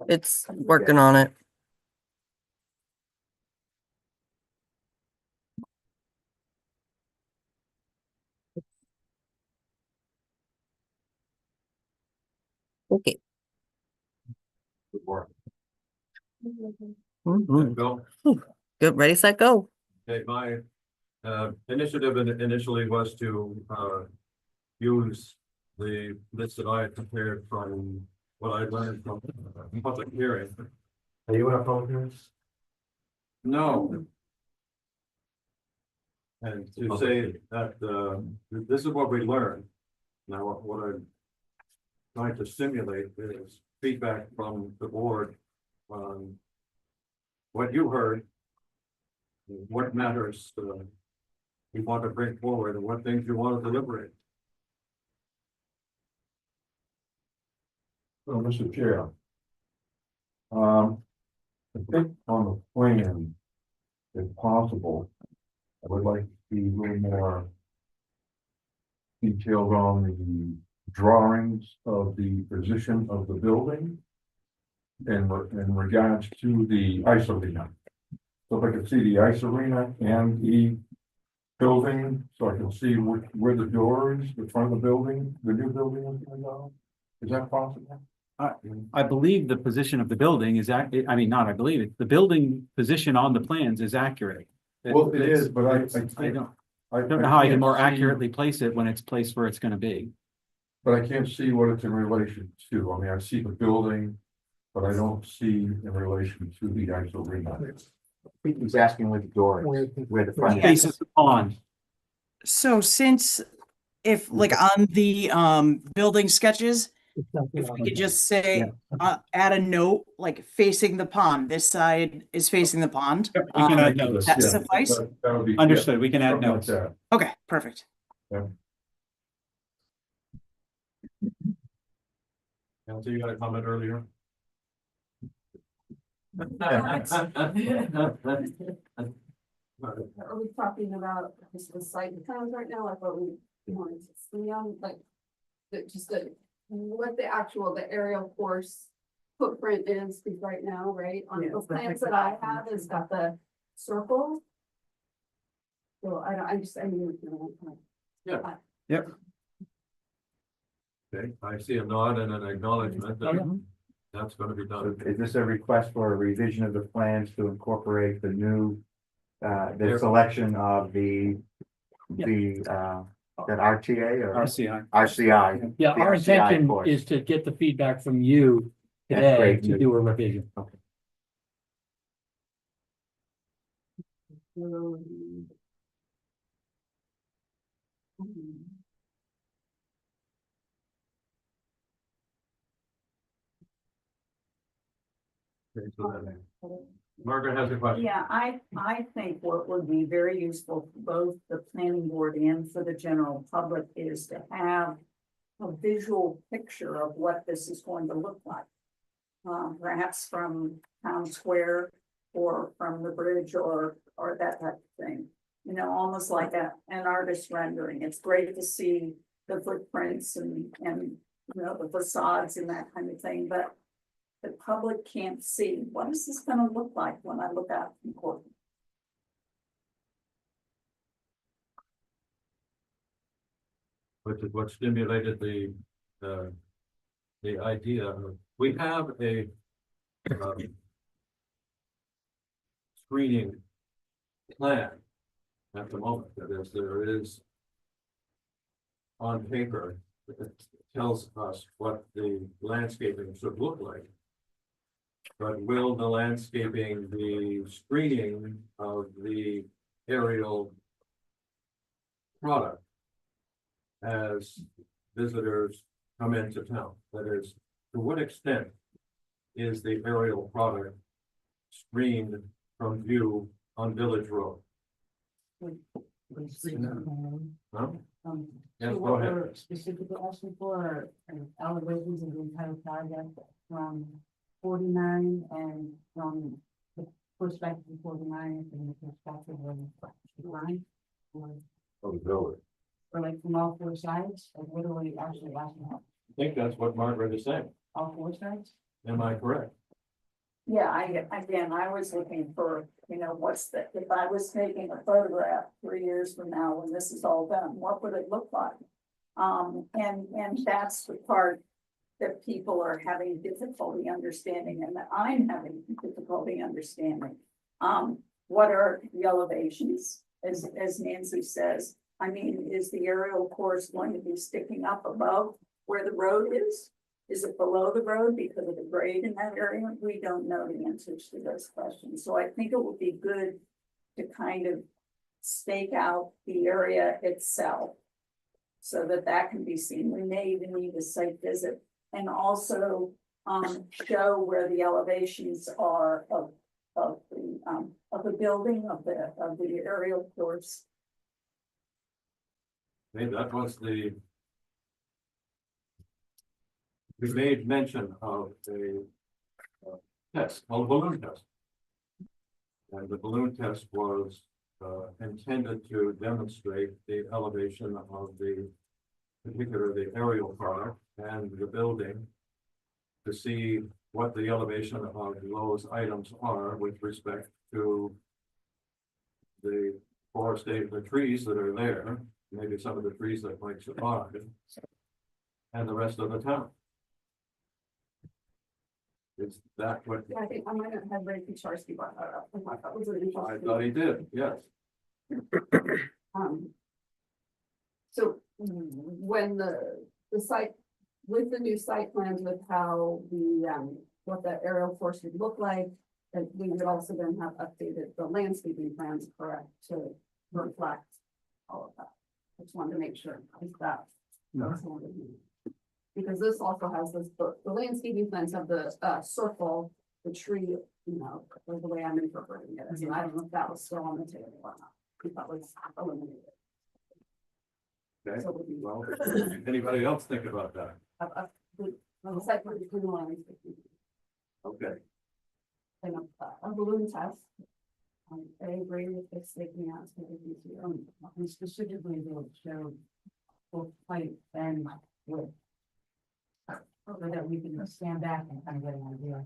It's working on it. Okay. Good work. Mhm. Go. Good, ready, set, go. Okay, my initiative initially was to use the list that I had prepared from what I learned from public hearing. Are you in a public hearing? No. And to say that this is what we learned. Now, what I'm trying to simulate is feedback from the board on what you heard, what matters you want to bring forward, and what things you want to deliberate. Well, Mr. Chair. I think on the plan, if possible, I would like to see a little more detailed on the drawings of the position of the building in regards to the ice arena. So if I could see the ice arena and the building, so I can see where the door is, the front of the building, the new building is going to go. Is that possible? I believe the position of the building is I mean, not I believe it, the building position on the plans is accurate. Well, it is, but I don't know how I can more can't see- accurately place it when it's placed where it's gonna be. But I can't see what it's in relation to. I mean, I see the building, but I don't see in relation to the actual arena. He's asking where the door is, where the front. Yeah. Faces the pond. So since if like on the building sketches, if we could just say, add a note like facing the pond, this side is facing the pond. We can add notes. That Yeah, suffice? that would be. Understood, we can add Something like notes. that. Okay, perfect. Nancy, you got a comment earlier? Are we talking about just the site plans right now, like what we wanted to see on, like, what the actual, the aerial course footprint is right now, right? On the plans that I have, it's got the circle. So I mean. Yeah. Yep. Okay, I see a nod and an acknowledgement that that's gonna be done. Is this a request for a revision of the plans to incorporate the new, the selection of that RTA or RCI. RCI? Yeah, The our RCI intention course. is to get the feedback from you That's today great to news. do a revision. Okay, so then Margaret has a question. Yeah, I think what would be very useful for both the planning board and for the general public is to have a visual picture of what this is going to look like. Perhaps from Town Square or from the bridge or that type of thing. You know, almost like an artist rendering. It's great to see the footprints and you know, the facades and that kind of thing, but the public can't see, what is this gonna look like when I look out from Courtney? Which is what stimulated the idea. We have a screening plan at the moment. That is, there is on paper, it tells us what the landscaping should look like. But will the landscaping be screening of the aerial product as visitors come into town? That is, to what extent is the aerial product screened from view on Village Road? Huh? Yes, So go what ahead. we're specifically asking for are elevations of the entire project from 49 and from the perspective of 49 and the perspective of the line. Of the building. Or like from all four sides, like what are we actually asking for? I think that's what Margaret is saying. All four sides? Am I correct? Yeah, again, I was looking for, what's the, if I was taking a photograph 3 years from now, when this is all done, what would it look like? And that's the part that people are having difficulty understanding and that I'm having difficulty understanding. What are the elevations, as Nancy says? I mean, is the aerial course going to be sticking up above where the road is? Is it below the road because of the grade in that area? We don't know the answers to those questions. So I think it would be good to kind of stake out the area itself so that that can be seen. We may even need a site visit and also show where the elevations are of the building of the aerial course. Maybe that was we made mention of a test, called balloon test. And the balloon test was intended to demonstrate the elevation of the aerial product and the building to see what the elevation of those items are with respect to the forestation, the trees that are there, maybe some of the trees that might survive, and the rest of the town. Is that what? Yeah, I think I might have had Ray Kucharski brought that up. I thought it was really I interesting. thought he did, yes. So when the site, with the new site plans with how what the aerial course would look like, and we would also then have updated the landscaping plans, correct, to reflect all of that. I just wanted to make sure that. Because this also has this, the landscaping plans have the circle, the tree, was the way I'm interpreting it. So I don't know if that was still on the table or not. If that was eliminated. Okay, So it would be well, anybody else think about that? the site plan between the landscaping Okay, and a balloon test. I agree with this statement out. And specifically, they'll show both height and width. So that we can stand back and kind of get an idea.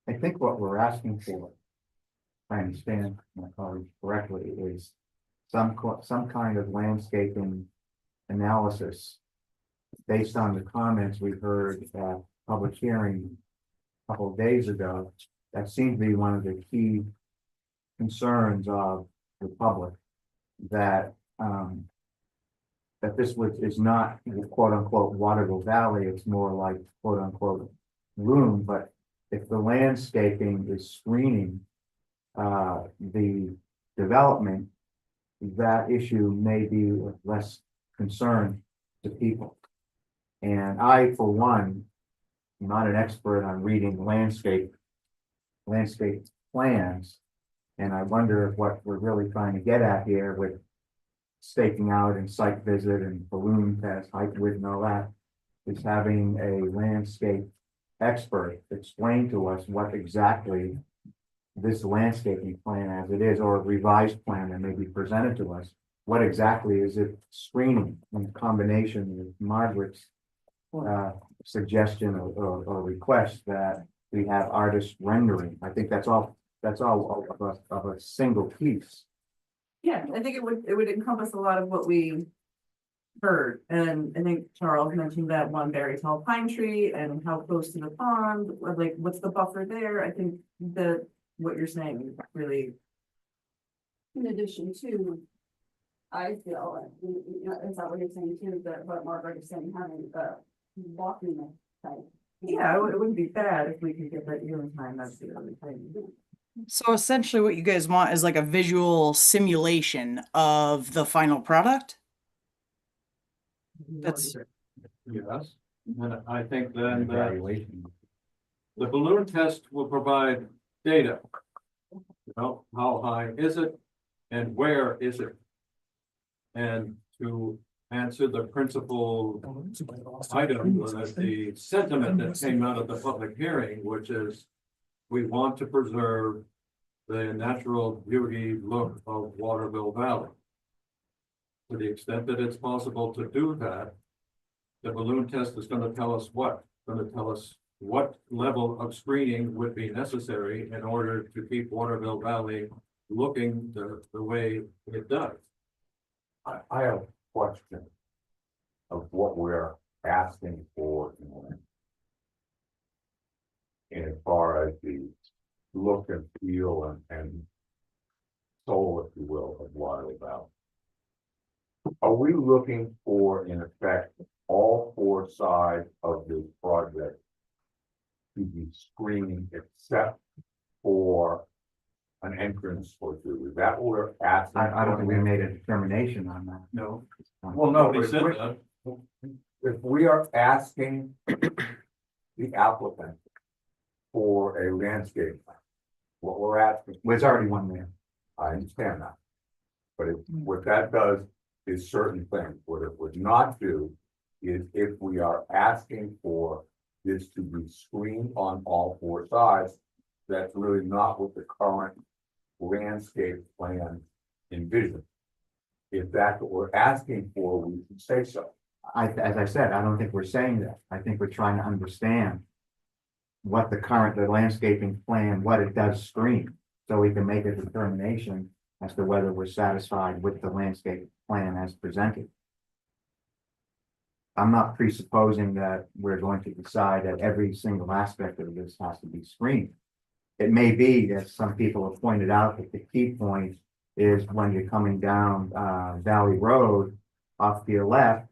I think what we're asking for, if I understand my colleague correctly, is some kind of landscaping analysis based on the comments we heard at public hearing a couple of days ago. That seems to be one of the key concerns of the public, that that this is not quote unquote Waterville Valley, it's more like quote unquote Loon. But if the landscaping is screening the development, that issue may be of less concern to people. And I, for one, am not an expert on reading landscape plans. And I wonder if what we're really trying to get at here with staking out and site visit and balloon test, height, width, and all that, is having a landscape expert explain to us what exactly this landscaping plan as it is, or a revised plan that may be presented to us, what exactly is it screening in combination with Margaret's suggestion or request that we have artist rendering. I think that's all of a single piece. Yeah, I think it would encompass a lot of what we heard, and I think Charles mentioned that one very tall pine tree and how close to the pond, like what's the buffer there. I think that what you're saying really. In addition to, I feel, is that what you're saying too, that what Margaret is saying, having the walking type. Yeah, it wouldn't be bad if we could get that healing time. That's the other thing. So essentially what you guys want is like a visual simulation of the final product? That's yes, and I think then that Evaluation. the balloon test will provide data. How high is it and where is it? And to answer the principal item, the sentiment that came out of the public hearing, which is we want to preserve the natural beauty look of Waterville Valley. To the extent that it's possible to do that, the balloon test is gonna tell us what? Gonna tell us what level of screening would be necessary in order to keep Waterville Valley looking the way it does. I have a question of what we're asking for. As far as the look and feel and soul, if you will, of Waterville Valley. Are we looking for, in effect, all four sides of this project to be screened except for an entrance or two? Is that what we're asking? I don't think we made a determination on that. No. Well, no, Nobody but said that. if we are asking the applicant for a landscape plan, what we're asking, There's already one there. I understand that. But what that does is certain things. What it would not do is if we are asking for this to be screened on all four sides, that's really not what the current landscape plan envisions. If that's what we're asking for, we can say so. As I said, I don't think we're saying that. I think we're trying to understand what the landscaping plan, what it does screen, so we can make a determination as to whether we're satisfied with the landscape plan as presented. I'm not presupposing that we're going to decide that every single aspect of this has to be screened. It may be, as some people have pointed out, that the key point is when you're coming down Valley Road off to your left,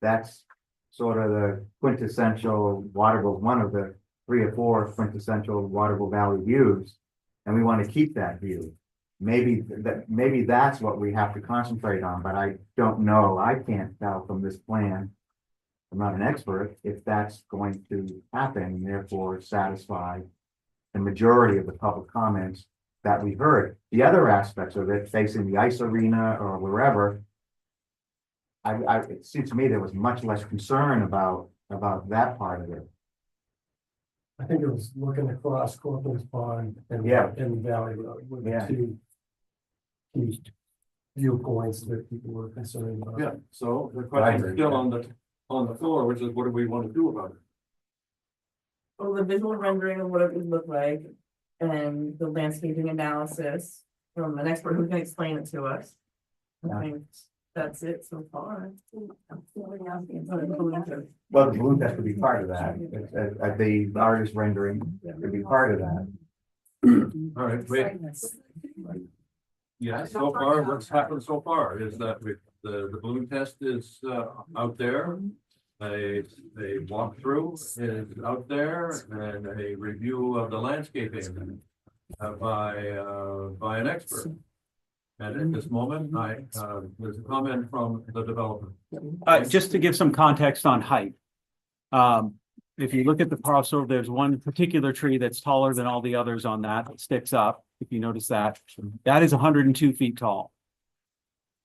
that's sort of the quintessential Waterville, one of the 3 or 4 quintessential Waterville Valley views, and we want to keep that view. Maybe that's what we have to concentrate on, but I don't know. I can't tell from this plan. I'm not an expert if that's going to happen, and therefore satisfy the majority of the public comments that we heard. The other aspects of it, facing the ice arena or wherever, it seems to me there was much less concern about that part of it. I think it was looking across Corcoran's Pond and Yeah. and Valley Road were Yeah. the two key viewpoints that people were concerned about. Yeah, so the question is still on the floor, which is what do we want to do about it? Well, the visual rendering of what it would look like and the landscaping analysis from an expert who can explain it to us. Yeah. I think that's it so far. Well, the balloon test would be part of that. The artist rendering would be part of that. All right, wait. Yeah, so far, what's happened so far is that the balloon test is out there. A walkthrough is out there and a review of the landscaping by an expert. And at this moment, there's a comment from the developer. Just to give some context on height. If you look at the parcel, there's one particular tree that's taller than all the others on that, it sticks up, if you notice that. That is 102 feet tall.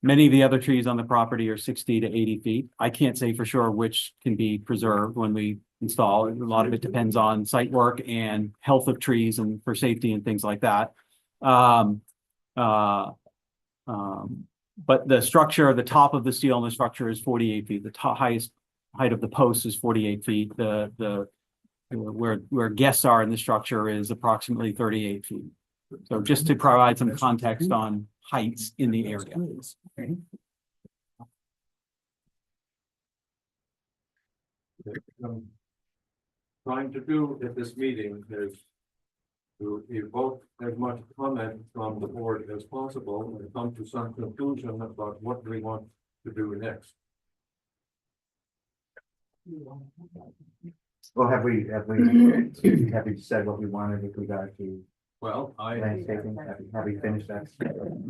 Many of the other trees on the property are 60 to 80 feet. I can't say for sure which can be preserved when we install. A lot of it depends on site work and health of trees and for safety and things like that. But the structure, the top of the steel in the structure is 48 feet. The highest height of the post is 48 feet. Where guests are in the structure is approximately 38 feet. So just to provide some context on heights in the area. Trying to do at this meeting is to evoke as much comment from the board as possible and come to some conclusion about what we want to do next. Well, have we said what we wanted with regard to Well, landscaping? Have we finished that?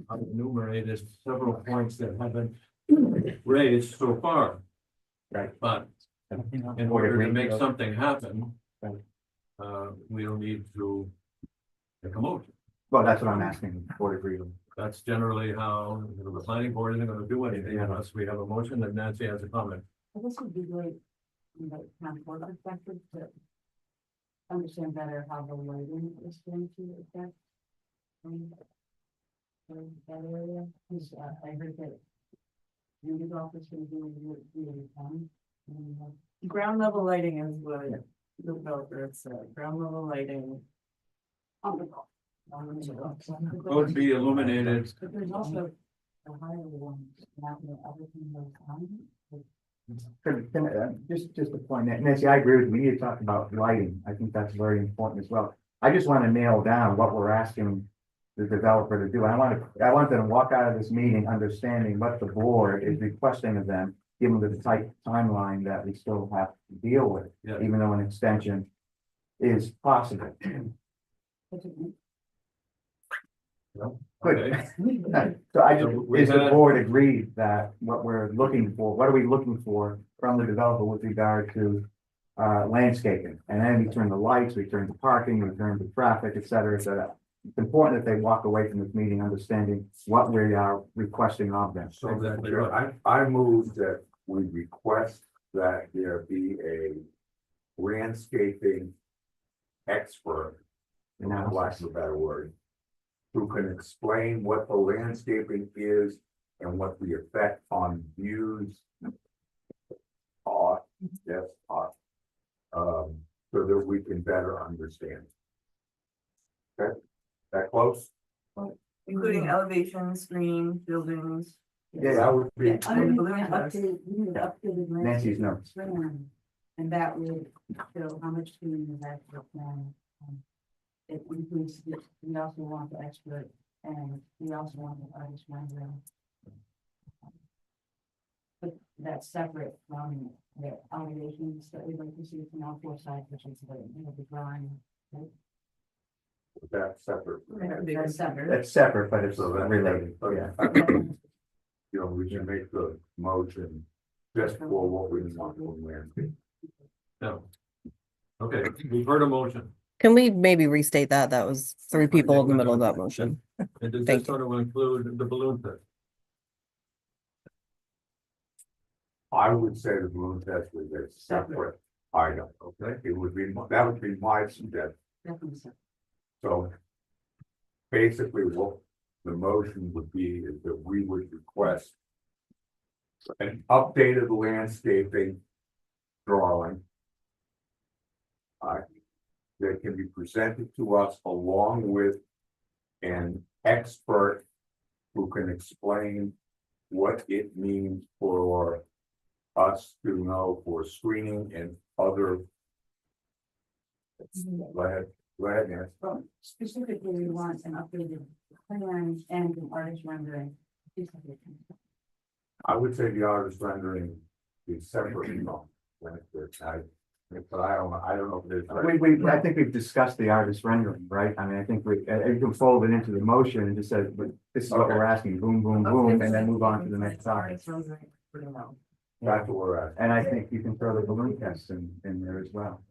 I've enumerated several points that have been raised so far. Right. But in order to make something happen, we'll need to make a motion. Well, that's what I'm asking, board agreement. That's generally how the planning board isn't gonna do anything unless we have a motion and Nancy has a comment. This would be great, from the town board perspective, to understand better how the lighting is going to affect that area, because I heard that Randy's office is doing really fun, Ground level lighting is what the developer said, ground level lighting. On the golf. Would be illuminated. But there's also a higher one, not the other thing that's on it. Just a point, Nancy, I agree with you. We need to talk about lighting. I think that's very important as well. I just want to nail down what we're asking the developer to do. I want them to walk out of this meeting understanding what the board is requesting of them, given the tight timeline that we still have to deal with, Yeah. even though an extension is possible. Good. Okay. So I just, So we is the had- board agreed that what we're looking for, what are we looking for from the developer with regard to landscaping? And then we turn the lights, we turn to parking, we turn to traffic, et cetera, et cetera. It's important that they walk away from this meeting understanding what we are requesting of them. So that, I move that we request that there be a landscaping expert, for lack of a better word, who can explain what the landscaping is and what the effect on views are, yes, are. So that we can better understand. Okay, that close? Including elevation, screen, buildings. Yeah, that would be, Yeah. I mean, balloon test. updated. Nancy's notes. And that would show how much screening is actually planned. It includes, we also want the expert and we also want the artist rendering. But that's separate from the elevations that we'd like to see from all four sides, which is the drawing. That's separate. That's separate. that's separate, but it's So that's related, okay. yeah. You know, we should make the motion just for what we want from landscape. No. Okay, we've heard a motion. Can we maybe restate that? That was three people in the middle of that motion. And does Thank this sort of include the balloon pit? I would say the balloon test was a separate item, okay? It would be, that would be my suggestion. Definitely separate. So basically what the motion would be is that we would request an updated landscaping drawing that can be presented to us along with an expert who can explain what it means for us to know for screening and other. Go ahead, Nancy. Well, specifically, we want an updated plan and an artist rendering. I would say the artist rendering is separate from but I don't know if there's. I think we've discussed the artist rendering, right? I mean, I think you can fold it into the motion and just say, but this is what we're asking, boom, boom, boom, and then move on to the next topic. That's what we're at. And I think you can throw the balloon test in there as well.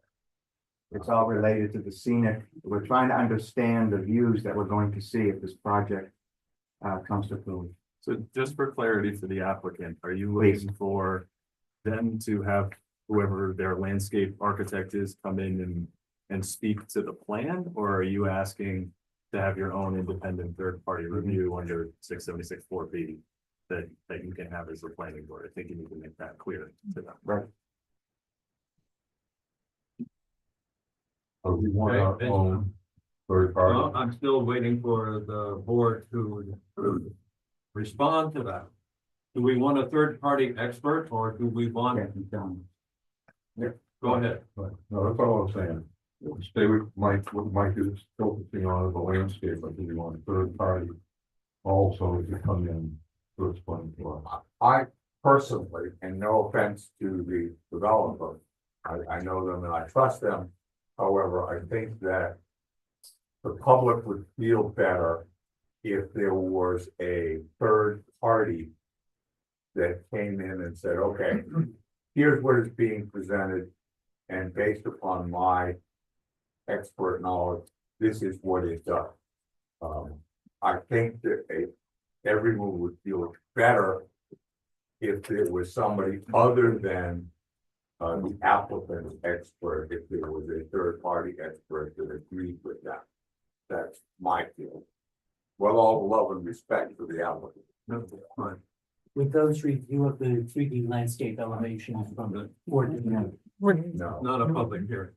It's all related to the scenic, we're trying to understand the views that we're going to see if this project comes to fruition. So just for clarity for the applicant, are you Please. looking for them to have whoever their landscape architect is come in and speak to the plan? Or are you asking to have your own independent third-party review under 676-4B that you can have as a planning board? I think you need to make that clear to them. Right. So we want our Okay, own third Well, party. I'm still waiting for the board to respond to that. Do we want a third-party expert or do we want, Can't be done. go ahead. No, that's all I'm saying. Stay with Mike, what Mike is focusing on the landscape, but we want a third party also to come in to explain to us. I personally, and no offense to the developer, I know them and I trust them. However, I think that the public would feel better if there was a third party that came in and said, okay, here's what is being presented. And based upon my expert knowledge, this is what it does. I think that everyone would feel better if there was somebody other than the applicant's expert, if there was a third party expert that agreed with that. That's my feeling. Well, all the love and respect for the applicant. No, fine. with those review of the 3D landscape elevations from the board. No. Not a public hearing.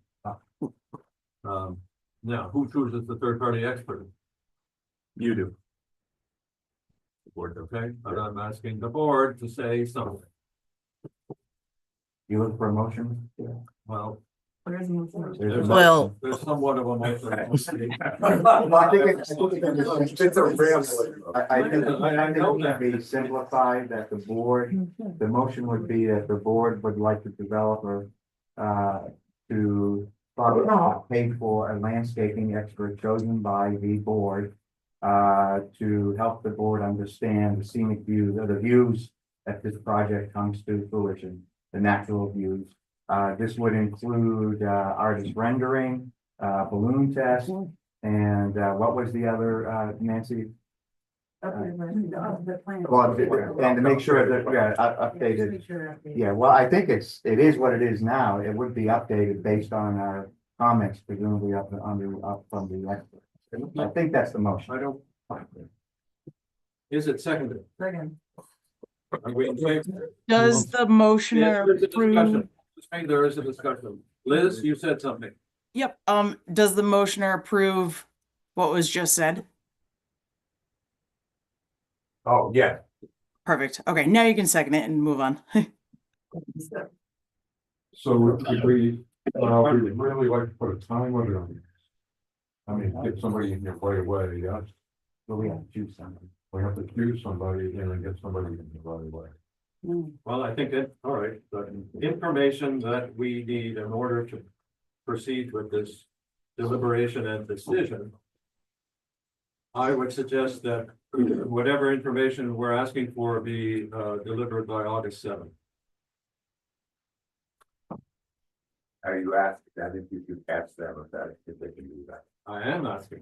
Now, who chooses the third party expert? You do. The board, okay, but I'm asking the board to say something. You look for a motion? Well, There's no sense. There's a Well, there's somewhat of a motion. I think it can be simplified that the board, the motion would be that the board would like the developer to pay for a landscaping expert chosen by the board to help the board understand the scenic views, or the views that this project comes to fruition, the natural views. This would include artist rendering, balloon test, and what was the other, Nancy? The plan. Well, and to make sure that, updated. Yeah, well, I think it is what it is now. It would be updated based on our comments, presumably up from the expert. I think that's the motion. I don't. Is it seconded? Second. Are we in favor? Does the motioner There's a approve? discussion. There is a discussion. Liz, you said something. Yep, does the motioner approve what was just said? Oh, yeah. Perfect. Okay, now you can second it and move on. So if we would really like to put a time limit on this. I mean, get somebody in here right away, yes. But we have to choose somebody. We have to choose somebody and then get somebody in here right away. Well, I think it, all right, the information that we need in order to proceed with this deliberation and decision. I would suggest that whatever information we're asking for be delivered by August 7th. Are you asking that if you could ask them if they can do that? I am asking.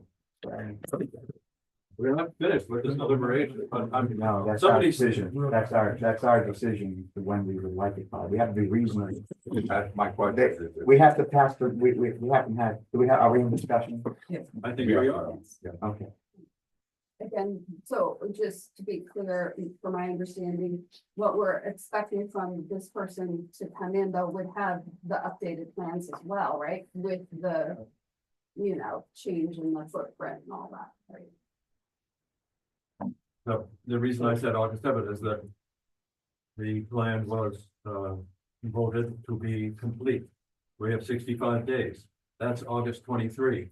We're not finished with this deliberation, but I'm, No, that's our somebody- decision. That's our decision to when we would like it by. We have to be reasonable. That's my question. We have to pass the, we haven't had, are we in discussion? I think we are. Okay. Again, so just to be clear, from my understanding, what we're expecting from this person to come in though would have the updated plans as well, right? With the, change in the footprint and all that, right? So the reason I said August 7th is that the plan was voted to be complete. We have 65 days. That's August 23.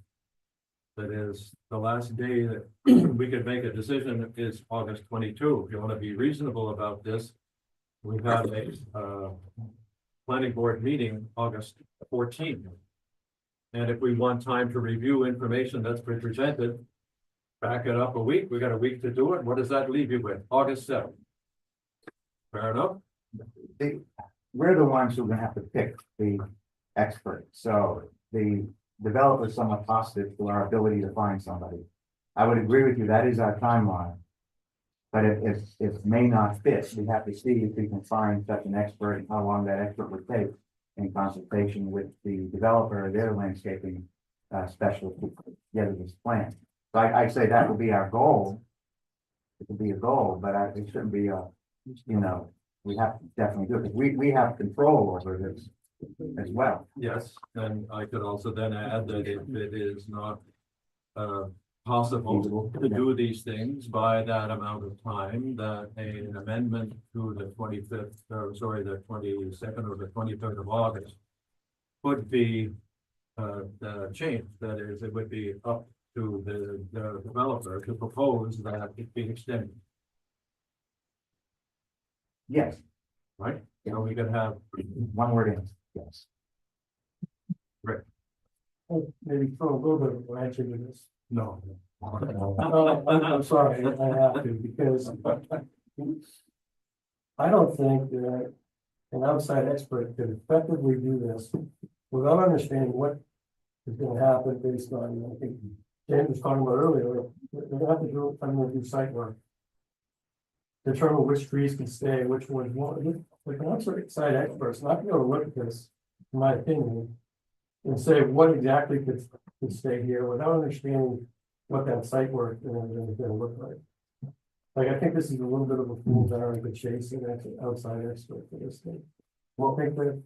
That is, the last day that we could make a decision is August 22. If you want to be reasonable about this, we've had a planning board meeting August 14th. And if we want time to review information that's been presented, back it up a week, we got a week to do it. What does that leave you with? August 7th. Fair enough? We're the ones who are gonna have to pick the expert, so the developer is somewhat hostage to our ability to find somebody. I would agree with you, that is our timeline. But it may not fit, we have to see if we can find such an expert and how long that expert would take in consultation with the developer or their landscaping specialist to put together this plan. So I'd say that would be our goal. It would be a goal, but it shouldn't be we have to definitely do it, because we have control over this as well. Yes, and I could also then add that if it is not possible to do these things by that amount of time, that an amendment to the 25th, the 22nd or the 23rd of August would be changed. That is, it would be up to the developer to propose that it be extended, Yes, right? So we could have, one word in, yes. Maybe throw a little bit of wrench into this. no. I'm sorry, I have to, because I don't think that an outside expert could effectively do this without understanding what is gonna happen based on, I think James was talking about earlier, they're gonna have to do site work. Determine which trees can stay, which ones won't. Like an outside expert's not gonna be able to look at this, in my opinion, and say what exactly could stay here without understanding what that site work is gonna look like. Like, I think this is a little bit of a fool's errand to chase an outside expert for this thing. Well, think that,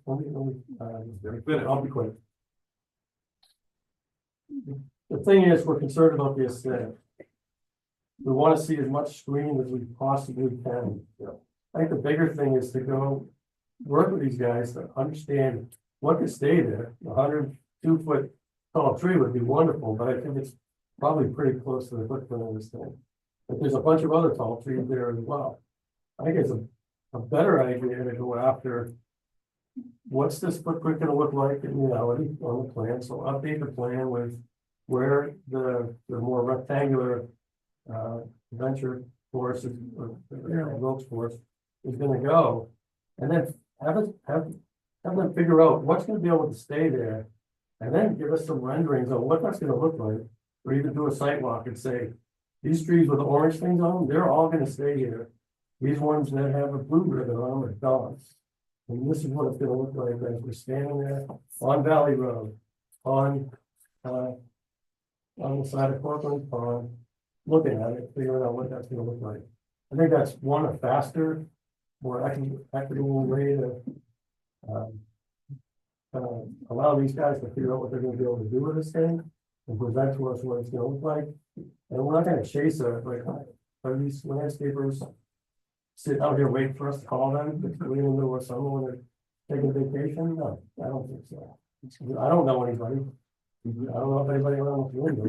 I'll be quick. The thing is, we're concerned about the aesthetic. We want to see as much screening as we possibly can. I think the bigger thing is to go work with these guys to understand what could stay there. 102-foot tall tree would be wonderful, but I think it's probably pretty close to the footprint of this thing. But there's a bunch of other tall trees there as well. I think it's a better idea to go after what's this footprint gonna look like in reality on the plan. So update the plan with where the more rectangular venture forest is, or roach forest is gonna go. And then have them figure out what's gonna be able to stay there. And then give us some renderings on what that's gonna look like. Or even do a site walk and say, these trees with the orange things on them, they're all gonna stay here. These ones that have a blue ribbon on them are dogs. And this is what it's gonna look like as we're standing there on Valley Road, on the side of Corcoran Pond, looking at it, figuring out what that's gonna look like. I think that's a faster, more equitable way to allow these guys to figure out what they're gonna be able to do with this thing and present to us what it's gonna look like. And we're not gonna chase it, like, are these landscapers sit out here waiting for us to call them, in the middle of summer when they're taking vacation? No, I don't think so. I don't know anybody. I don't know if anybody around the window.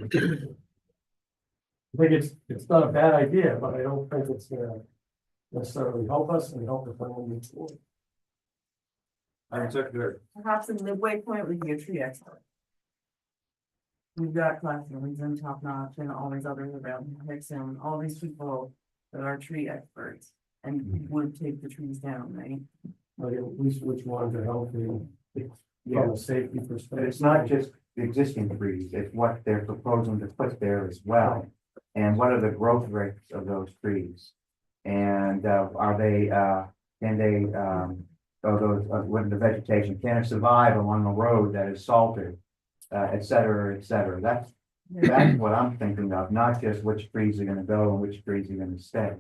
I think it's not a bad idea, but I don't think it's gonna necessarily help us and help the plan move forward. Secretary. Perhaps a midway point would be a tree expert. We've got classrooms and Top Notch and all these others around Hickson, all these people that are tree experts and would take the trees down, right? Like at least which ones are healthy Yeah, from a safety but perspective. it's not just the existing trees, it's what they're proposing to put there as well. And what are the growth rates of those trees? And are they, can they, when the vegetation, can it survive along a road that is salted? Et cetera, et cetera. That's what I'm thinking of, not just which trees are gonna go and which trees are gonna stay.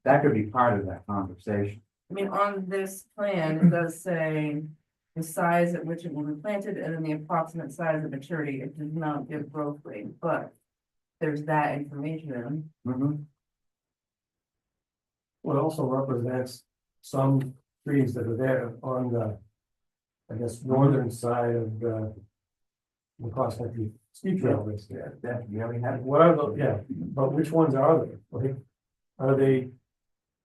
That could be part of that conversation. I mean, on this plan, it does say the size at which it will be planted and then the approximate size of maturity. It does not give growth rate, but there's that information. Mhm. What also represents some trees that are there on the, I guess, northern side of the cross-country ski trail that's there. Yeah, you already have. What are those? Yeah, but which ones are they? Like, are they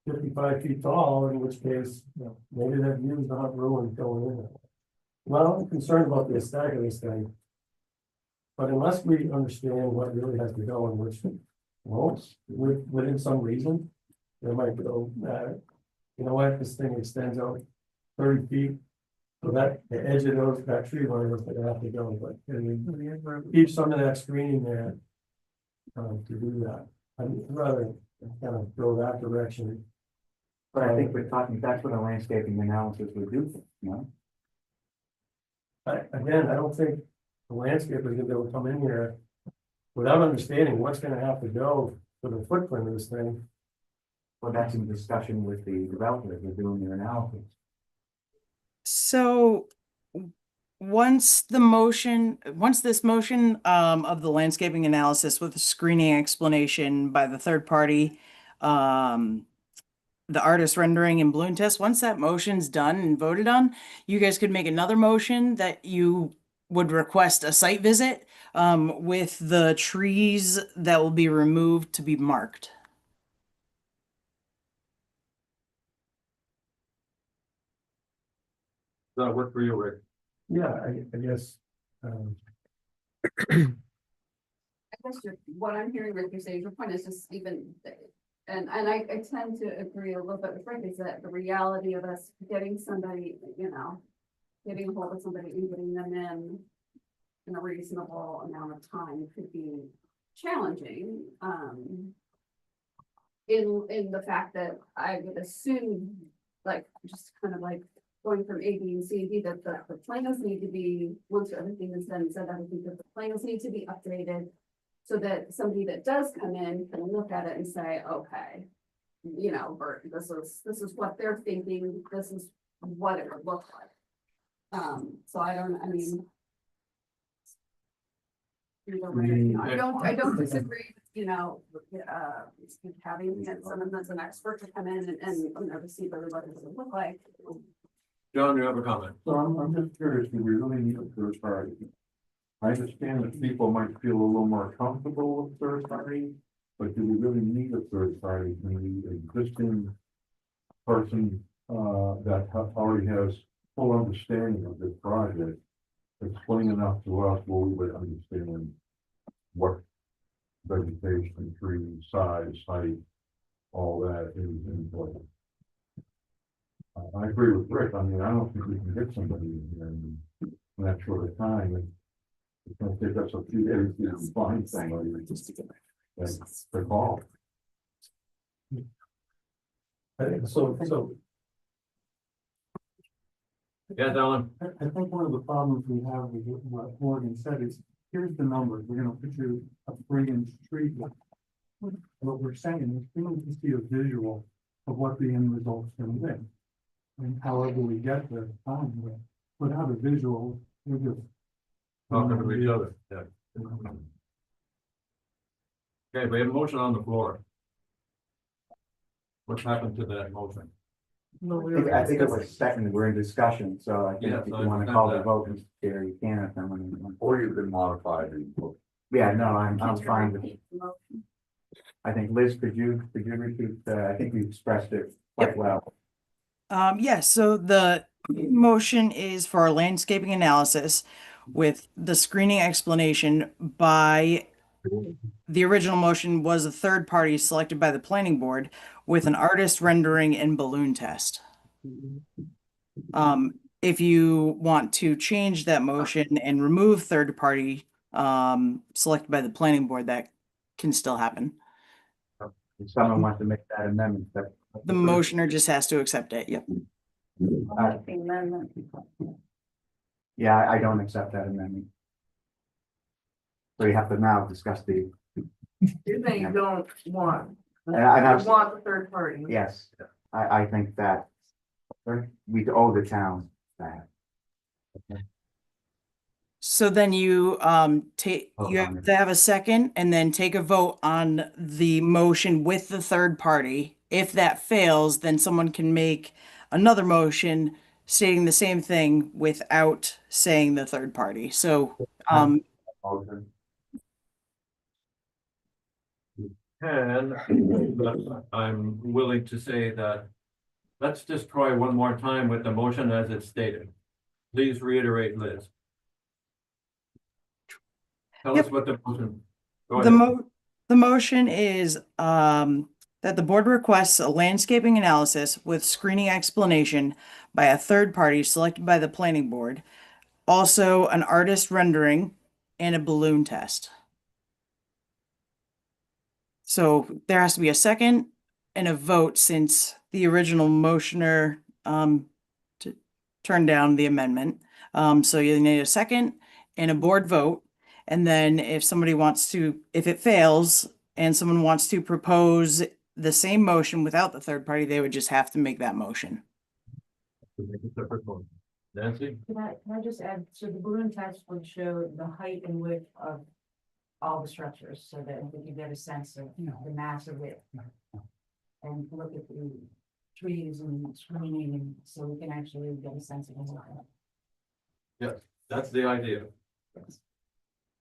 55 feet tall, in which case, you know, maybe that view's not ruined going in there. Well, I'm concerned about the aesthetic of this thing. But unless we understand what really has to go and which won't, within some reason, there might go, you know what, this thing extends out 30 feet. So that the edge of that tree line is gonna have to go, but keep some of that screening there. To do that, I'd rather kind of go that direction. But I think we're talking, that's what a landscaping analysis would do, you know? Again, I don't think the landscaper is gonna be able to come in here without understanding what's gonna have to go for the footprint of this thing. Well, that's in discussion with the developers, they're doing their analysis. So once this motion of the landscaping analysis with the screening explanation by the third party, the artist rendering and balloon test, once that motion's done and voted on, you guys could make another motion that you would request a site visit with the trees that will be removed to be marked. Does that work for you, Rick? Yeah, I guess. I guess what I'm hearing Rick, you say, your point is just even, and I tend to agree a little bit with Rick, is that the reality of us getting somebody, you know, getting a hold of somebody and getting them in a reasonable amount of time could be challenging. In the fact that I would assume, like, just kind of like going from A, B, and C, and D, that the plans need to be, once everything is done, said, I think that the plans need to be updated so that somebody that does come in can look at it and say, okay, you know, or this is what they're thinking, this is what it would look like. So I mean. I don't disagree, you know, having someone that's an expert to come in and, you know, to see what everybody would look like. John, you have a comment? So I'm just curious, do we really need a third party? I understand that people might feel a little more comfortable with third party, but do we really need a third party? Can the existing person, that already has full understanding of this project, explain enough to us where we would understand what vegetation, tree, size, height, all that is in place? I agree with Rick. I mean, I don't think we can get somebody in here in that short of time. It's gonna take us a few days to find somebody. That's the call. I think so Yeah, Dylan? I think one of the problems we have with what Morgan said is, here's the numbers, we're gonna put you a 3-inch tree. What we're saying is, we need to see a visual of what the end result's gonna be. And however we get there, fine, but without a visual, we're just. Talking to each other, yeah. Okay, we have a motion on the floor. What's happened to that motion? I think it was second, we're in discussion, so I think Yes, if you I wanna understand call the that. vote, Mr. Chair, you can if someone. Or you can modify the. Yeah, no, I'm fine with it. I think Liz, could you repeat, I think you expressed it quite well. Yes, so the motion is for landscaping analysis with the screening explanation by, the original motion was a third party selected by the planning board with an artist rendering and balloon test. If you want to change that motion and remove third party, selected by the planning board, that can still happen. If someone wants to make that amendment, that. The motioner just has to accept it, yep. Amendment. Yeah, I don't accept that amendment. So you have to now discuss the, You're saying you don't want, and I you want the third party. yes, I think that we owe the town that. So then you you have to have a second and then take a vote on the motion with the third party. If that fails, then someone can make another motion stating the same thing without saying the third party. So Okay. And I'm willing to say that, let's just try one more time with the motion as it's stated. Please reiterate, Liz. Tell us what the motion. Go ahead. the motion is that the board requests a landscaping analysis with screening explanation by a third party selected by the planning board. Also an artist rendering and a balloon test. So there has to be a second and a vote since the original motioner to turn down the amendment. So you need a second and a board vote. And then if somebody wants to, if it fails and someone wants to propose the same motion without the third party, they would just have to make that motion. Nancy? Can I just add, so the balloon test would show the height and width of all the structures, so that we can get a sense of, you know, the mass of it. And look at the trees and screening, and so we can actually get a sense of it. Yes, that's the idea.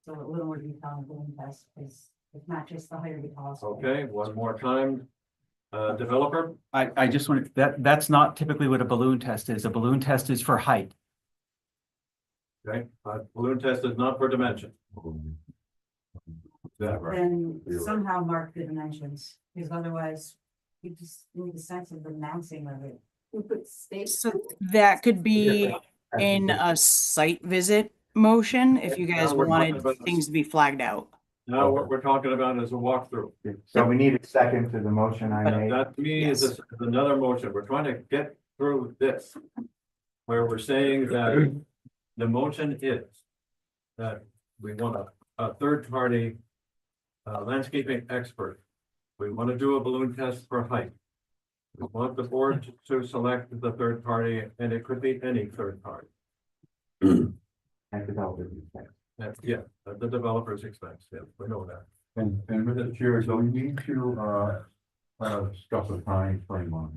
So a little more detail on the balloon test, is it's not just the height of the tallest. Okay, one more time. Developer? I just want to, that's not typically what a balloon test is. A balloon test is for height. Okay, balloon test is not for dimension. Is that right? Then somehow mark the dimensions, because otherwise you just need a sense of the massing of it. We put stakes. So that could be in a site visit motion if you guys Now we're talking wanted about- things to be flagged out. Now what we're talking about is a walkthrough. So we need a second to the motion I made. That to me is another motion. We're trying to get through this. Where we're saying that the motion is that we want a third party landscaping expert. We want to do a balloon test for height. We want the board to select the third party, and it could be any third party. And developers. Yeah, at the developer's expense, yeah, we know that. And Mr. Chair, so we need to, discuss a time frame on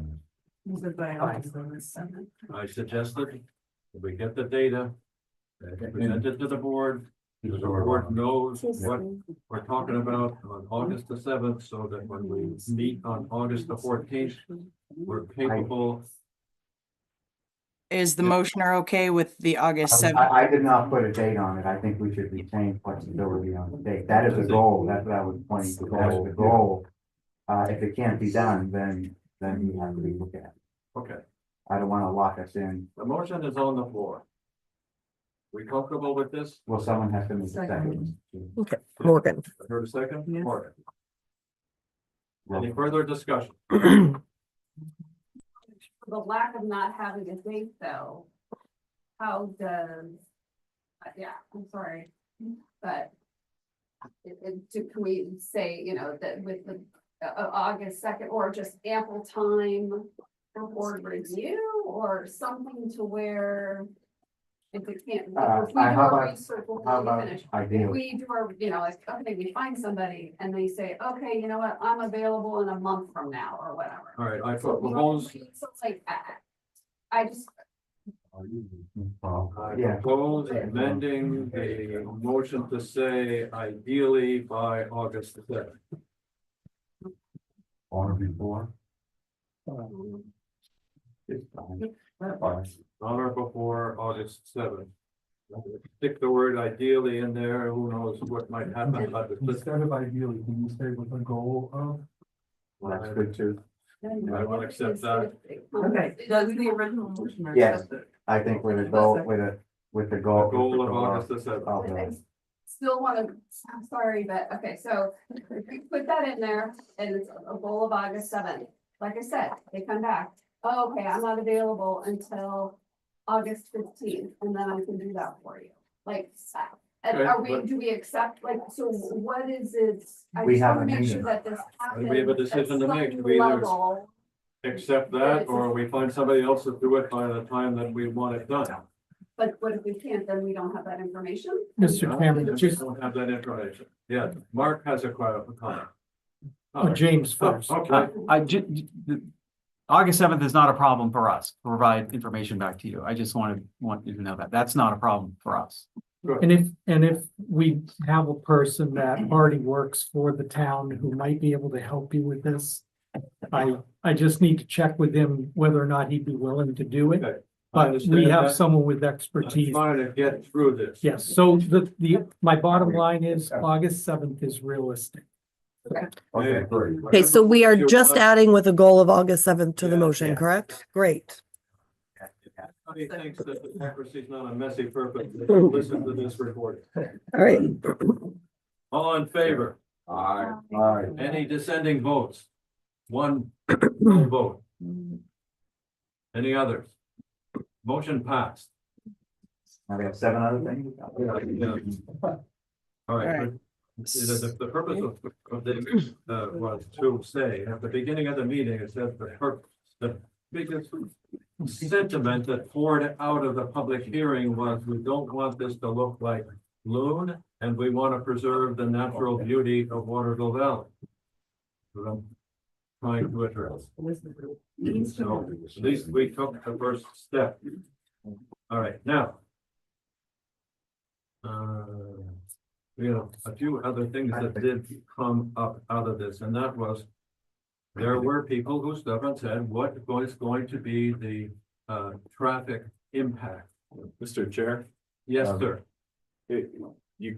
this. Is it by August 7th? I suggested that we get the data, present it to the board, so the board knows what we're talking about on August the 7th, so that when we meet on August the 14th, we're capable. Is the motioner okay with the August seventh? I did not put a date on it. I think we should retain flexibility on the date. That is the goal. That's what I was pointing to. That is the goal. If it can't be done, then we have to be looked at. Okay, I don't want to lock us in. the motion is on the floor. We comfortable with this? Well, someone has to make a second. Okay, Morgan. Heard a second? Yes. Morgan. Any further discussion? The lack of not having a date though, how does, yeah, I'm sorry, but can we say, you know, that with the August 2nd, or just ample time for board review, or something to where if it can't, if we do how our about- research before How we about finish. If ideally? we do our, you know, like, okay, we find somebody and they say, okay, you know what, I'm available in a month from now, or whatever. All right, I So, you know, propose, so it's like, I just, Yeah. propose amending the motion to say ideally by August the 7th. On or before. It's fine. Fine. On or before August 7th. Stick the word ideally in there, who knows what might happen, but Instead of ideally, can you say with a goal of? Well, that's good too. I will accept that. Okay, does the original motion? Yes. I think with a goal, with the The goal. goal of August the 7th. of I the- still wanna, I'm sorry, but, okay, so if you put that in there, and it's a goal of August 7th. Like I said, they come back, oh, okay, I'm not available until August 15th, and then I can do that for you, like, and Okay, are we, but- do we accept, like, so what is it? I We just have wanna a make sure meeting. that this happens. We have a at decision to make. some We either- level. Accept that, or we find somebody else to do it by the time that we want it done. But what if we can't, then we don't have that information? Mr. Chairman, We just, don't have that information. Yeah, Mark has a comment. James first. Okay, August 7th is not a problem for us, to provide information back to you. I just want you to know that. That's not a problem for us. And if we have a person that already works for the town who might be able to help you with this, I just need to check with him whether or not he'd be willing to do Okay, it. I But understand we have that. someone with I'm expertise. trying to get through this. Yes, so my bottom line is August 7th is realistic. Okay, great. Okay, so we are just adding with a goal of August 7th to the motion, correct? Great. He thinks that the democracy is not a messy purpose. Listen to this recording. All right. All in favor? Aye. Any dissenting votes? One no vote. Any others? Motion passed. Now we have 7 other things. All right. Alright. The purpose of this, was to say, at the beginning of the meeting, it said the biggest sentiment that poured out of the public hearing was, we don't want this to look like Loon, and we want to preserve the natural beauty of Waterville Valley. What I'm trying to address. So at least we took the first step. All right, now. We have a few other things that did come up out of this, and that was. There were people who stood up and said, what is going to be the traffic impact? Mr. Chair, Yes, Um, sir. you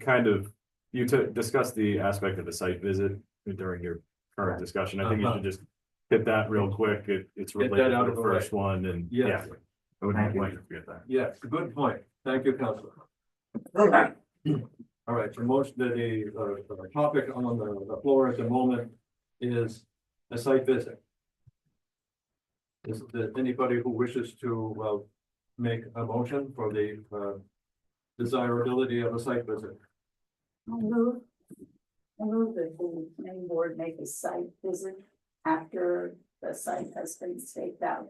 discussed the aspect of the site visit during your current discussion. I think you should just hit that real quick. It's Get that related out to of the the way. first one and Yes. yeah. I wouldn't like to forget that. Yes, good point. Thank you, Counselor. All right, so the topic on the floor at the moment is a site visit. Is there anybody who wishes to make a motion for the desirability of a site visit? I move that the planning board make a site visit after the site has been staked out.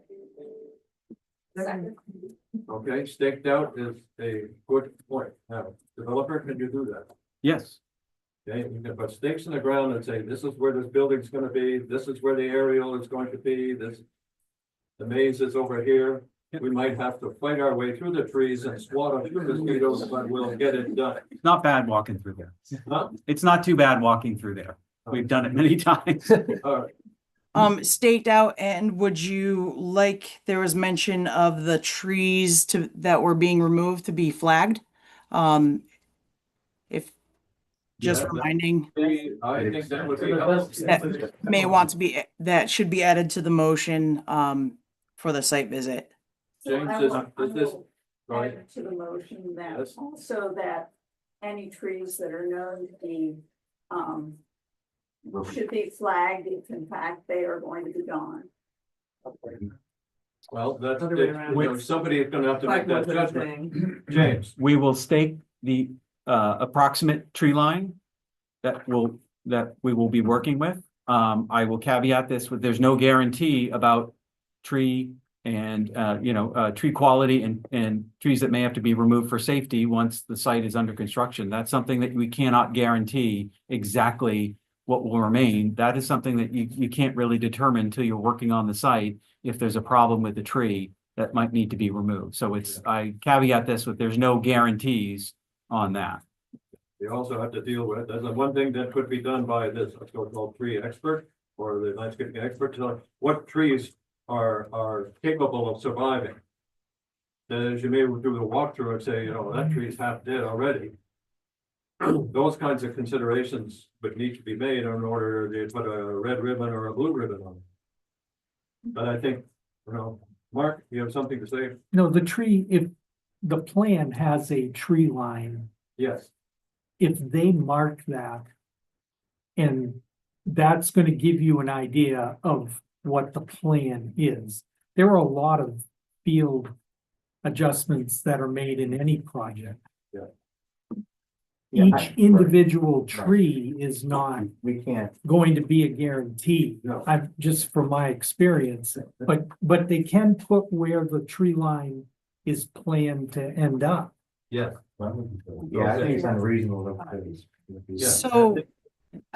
Second. Okay, staked out is a good point. Now, developer, can you do that? Yes, Okay, you can put stakes in the ground and say, this is where this building's gonna be, this is where the aerial is going to be, this. The maze is over here. We might have to fight our way through the trees and swat a few mosquitoes, but we'll get it done. it's not bad walking through there. Huh? It's not too bad walking through there. We've done it many times. All right, Staked out, and would you like, there was mention of the trees that were being removed to be flagged? If, just Yeah, that- reminding, I think that would be helpful. that may want to be, that should be added to the motion, for the site visit. So James, I is- will- is this- I will Right. add to the motion that Yes. also that any trees that are known to be, should be flagged if in fact they are going to be gone. Well, that's, Other way around. somebody is gonna have to make that Like what they're judgment. saying. James, We will stake the approximate tree line that we will be working with. I will caveat this with, there's no guarantee about tree and tree quality and trees that may have to be removed for safety once the site is under construction. That's something that we cannot guarantee exactly what will remain. That is something that you can't really determine until you're working on the site. If there's a problem with the tree that might need to be removed. So I caveat this with, there's no guarantees on that. you also have to deal with, there's one thing that could be done by this, let's go called tree expert or the landscaping expert, to know what trees are capable of surviving. Then as you may do the walkthrough and say, that tree is half dead already. Those kinds of considerations would need to be made in order to put a red ribbon or a blue ribbon on it. But I think, Mark, you have something to say? No, the tree, if the plan has a tree line, Yes, if they mark that. And that's gonna give you an idea of what the plan is. There are a lot of field adjustments that are made in any project. Yeah. Each individual tree is not We can't, going to be a guarantee. No. I'm just from my experience, but they can put where the tree line is planned to end up. yes. yeah, I think it's unreasonable. Yeah. So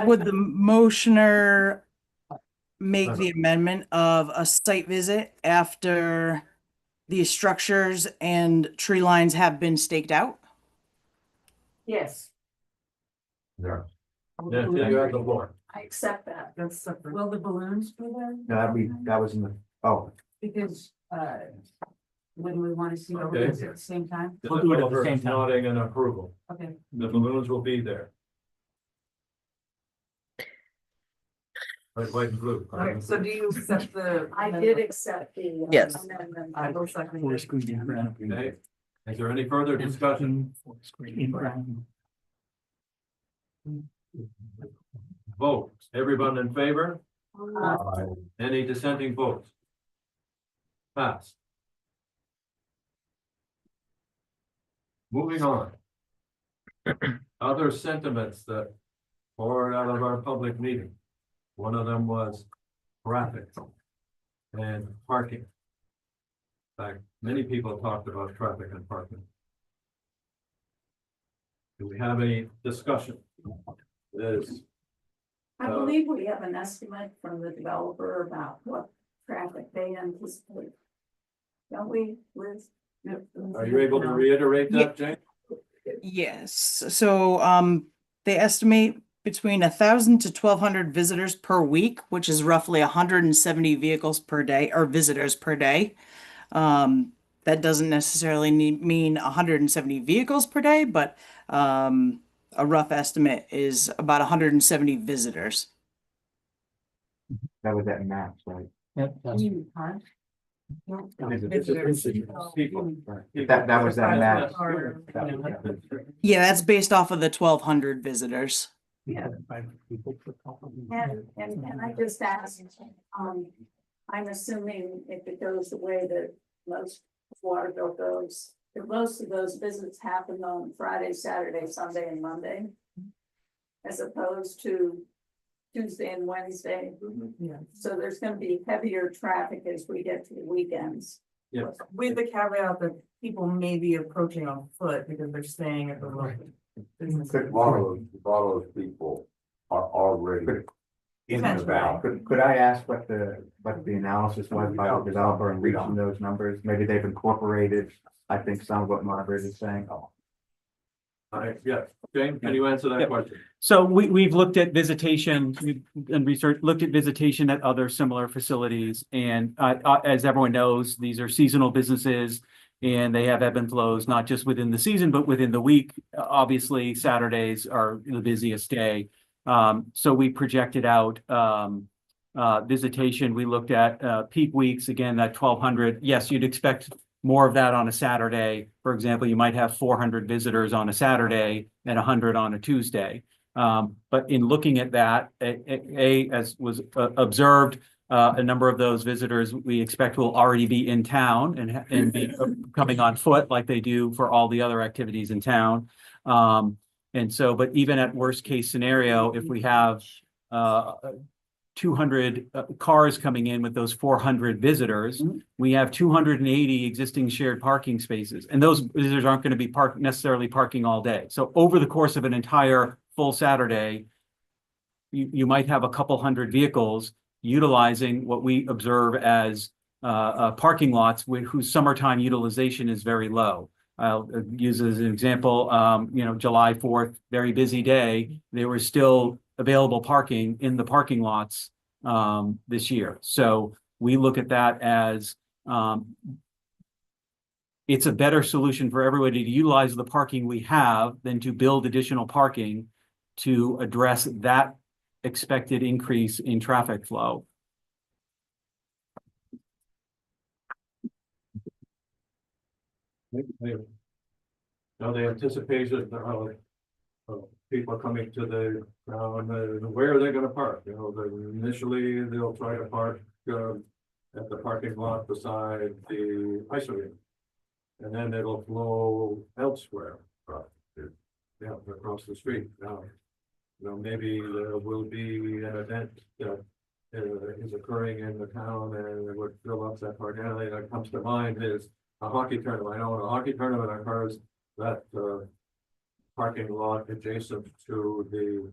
would the motioner make the amendment of a site visit after the structures and tree lines have been staked out? Yes, Yeah, you have the floor. I accept that. That's separate. Will the balloons be there? No, that was in the, Because, when we want to see all Okay. this at the same time? The We'll do it at the developer same is time. nodding in approval. Okay. The balloons will be there. Red, white, and blue. All right, so do you accept the? I did accept the. Yes. Amendment. I will second it. Okay, is there any further discussion? Vote, everyone in favor? Any dissenting votes? Pass. Moving on. Other sentiments that poured out of our public meeting. One of them was traffic and parking. In fact, many people talked about traffic and parking. Do we have any discussion? I believe we have an estimate from the developer about what traffic they anticipate. Don't we, Liz? Are you able to reiterate that, Jane? Yes, so they estimate between 1,000 to 1,200 visitors per week, which is roughly 170 vehicles per day or visitors per day. That doesn't necessarily mean 170 vehicles per day, but a rough estimate is about 170 visitors. that was that max, right? People. That was that max. Yeah, that's based off of the 1,200 visitors. And I just asked, I'm assuming if it goes the way that most Waterville goes, if most of those visits happen on Friday, Saturday, Sunday, and Monday. As opposed to Tuesday and Wednesday. Yeah. So there's gonna be heavier traffic as we get to the weekends. Yes. With the caveat that people may be approaching on foot because they're staying at the local businesses. A lot of those people are already in the Potentially. valley. Could I ask what the analysis was by the developer in reaching those numbers? Maybe they've incorporated, I think, some of what Margaret is saying. Yeah, Jane, can you answer that Yep. question? So we've looked at visitation and research, looked at visitation at other similar facilities. And as everyone knows, these are seasonal businesses and they have ebb and flows, not just within the season, but within the week. Obviously, Saturdays are the busiest day. So we projected out visitation. We looked at peak weeks, again, that 1,200. Yes, you'd expect more of that on a Saturday. For example, you might have 400 visitors on a Saturday and 100 on a Tuesday. But in looking at that, as was observed, a number of those visitors we expect will already be in town and be coming on foot like they do for all the other activities in town. And so, but even at worst case scenario, if we have 200 cars coming in with those 400 visitors, we have 280 existing shared parking spaces. And those visitors aren't going to be necessarily parking all day. So over the course of an entire full Saturday, you might have a couple hundred vehicles utilizing what we observe as parking lots whose summertime utilization is very low. I'll use as an example, July 4th, very busy day. There was still available parking in the parking lots this year. So we look at that as it's a better solution for everybody to utilize the parking we have than to build additional parking to address that expected increase in traffic flow. Now the anticipation of people coming to the town, where are they gonna park? Initially, they'll try to park at the parking lot beside the ice arena. And then it'll flow elsewhere, across the street. Now, maybe there will be an event that is occurring in the town and it would fill up that park. And that comes to mind is a hockey tournament. I know in a hockey tournament occurs that parking lot adjacent to the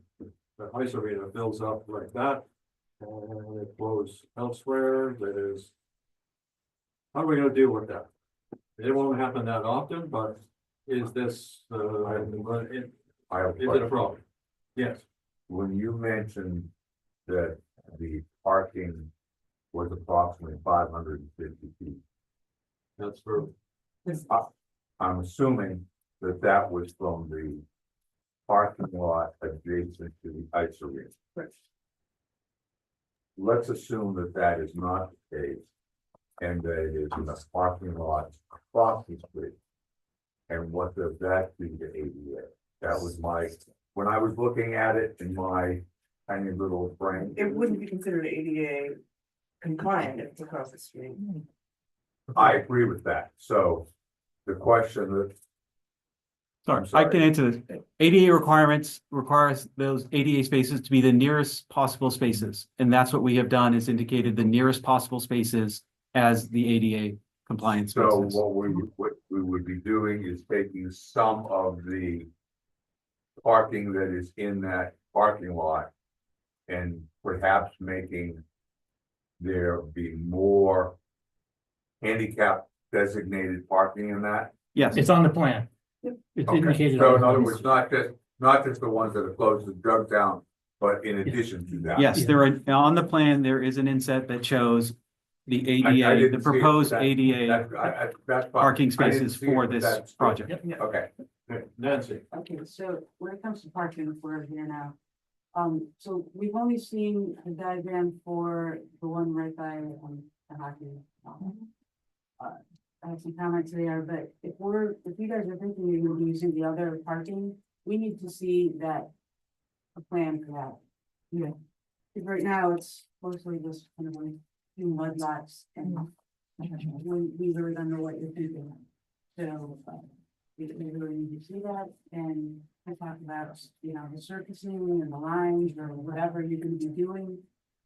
ice arena fills up like that. And it flows elsewhere. That is, how are we gonna deal with that? It won't happen that often, but is this, is it a problem? Yes. When you mentioned that the parking was approximately 550 feet, That's for, I'm assuming that was from the parking lot adjacent to the ice arena. Let's assume that is not the case, and that it is in a parking lot across the street. And what does that do to ADA? That was when I was looking at it in my tiny little brain. It wouldn't be considered ADA compliant if it's across the street. I agree with that. So the question that. Sorry, I'm sorry. I can answer this. ADA requires those ADA spaces to be the nearest possible spaces. And that's what we have done, is indicated the nearest possible spaces as the ADA compliance So spaces. what we would be doing is taking some of the parking that is in that parking lot and perhaps making there be more handicap designated parking in that. Yes. It's on the plan. It's Okay. indicated. So on in the other plan. words, not just the ones that are close to Jugtown, but in addition to that. Yes, there are, on the plan, there is an inset that shows the I ADA, didn't the see it, proposed that- ADA That's fine. parking I didn't spaces see it, for but this that's- project. Okay. Nancy, Okay, so when it comes to parking, if we're here now. So we've only seen a diagram for the one right by, the hockey. I have some comments there, but if you guys are thinking you're gonna be using the other parking, we need to see that. A plan for that. Yeah. Because right now it's mostly just kind of like few mud lots and. We really don't know what you're thinking. So, we really need to see that, and I talked about, you know, the surfacing and the lines or whatever you're gonna be doing.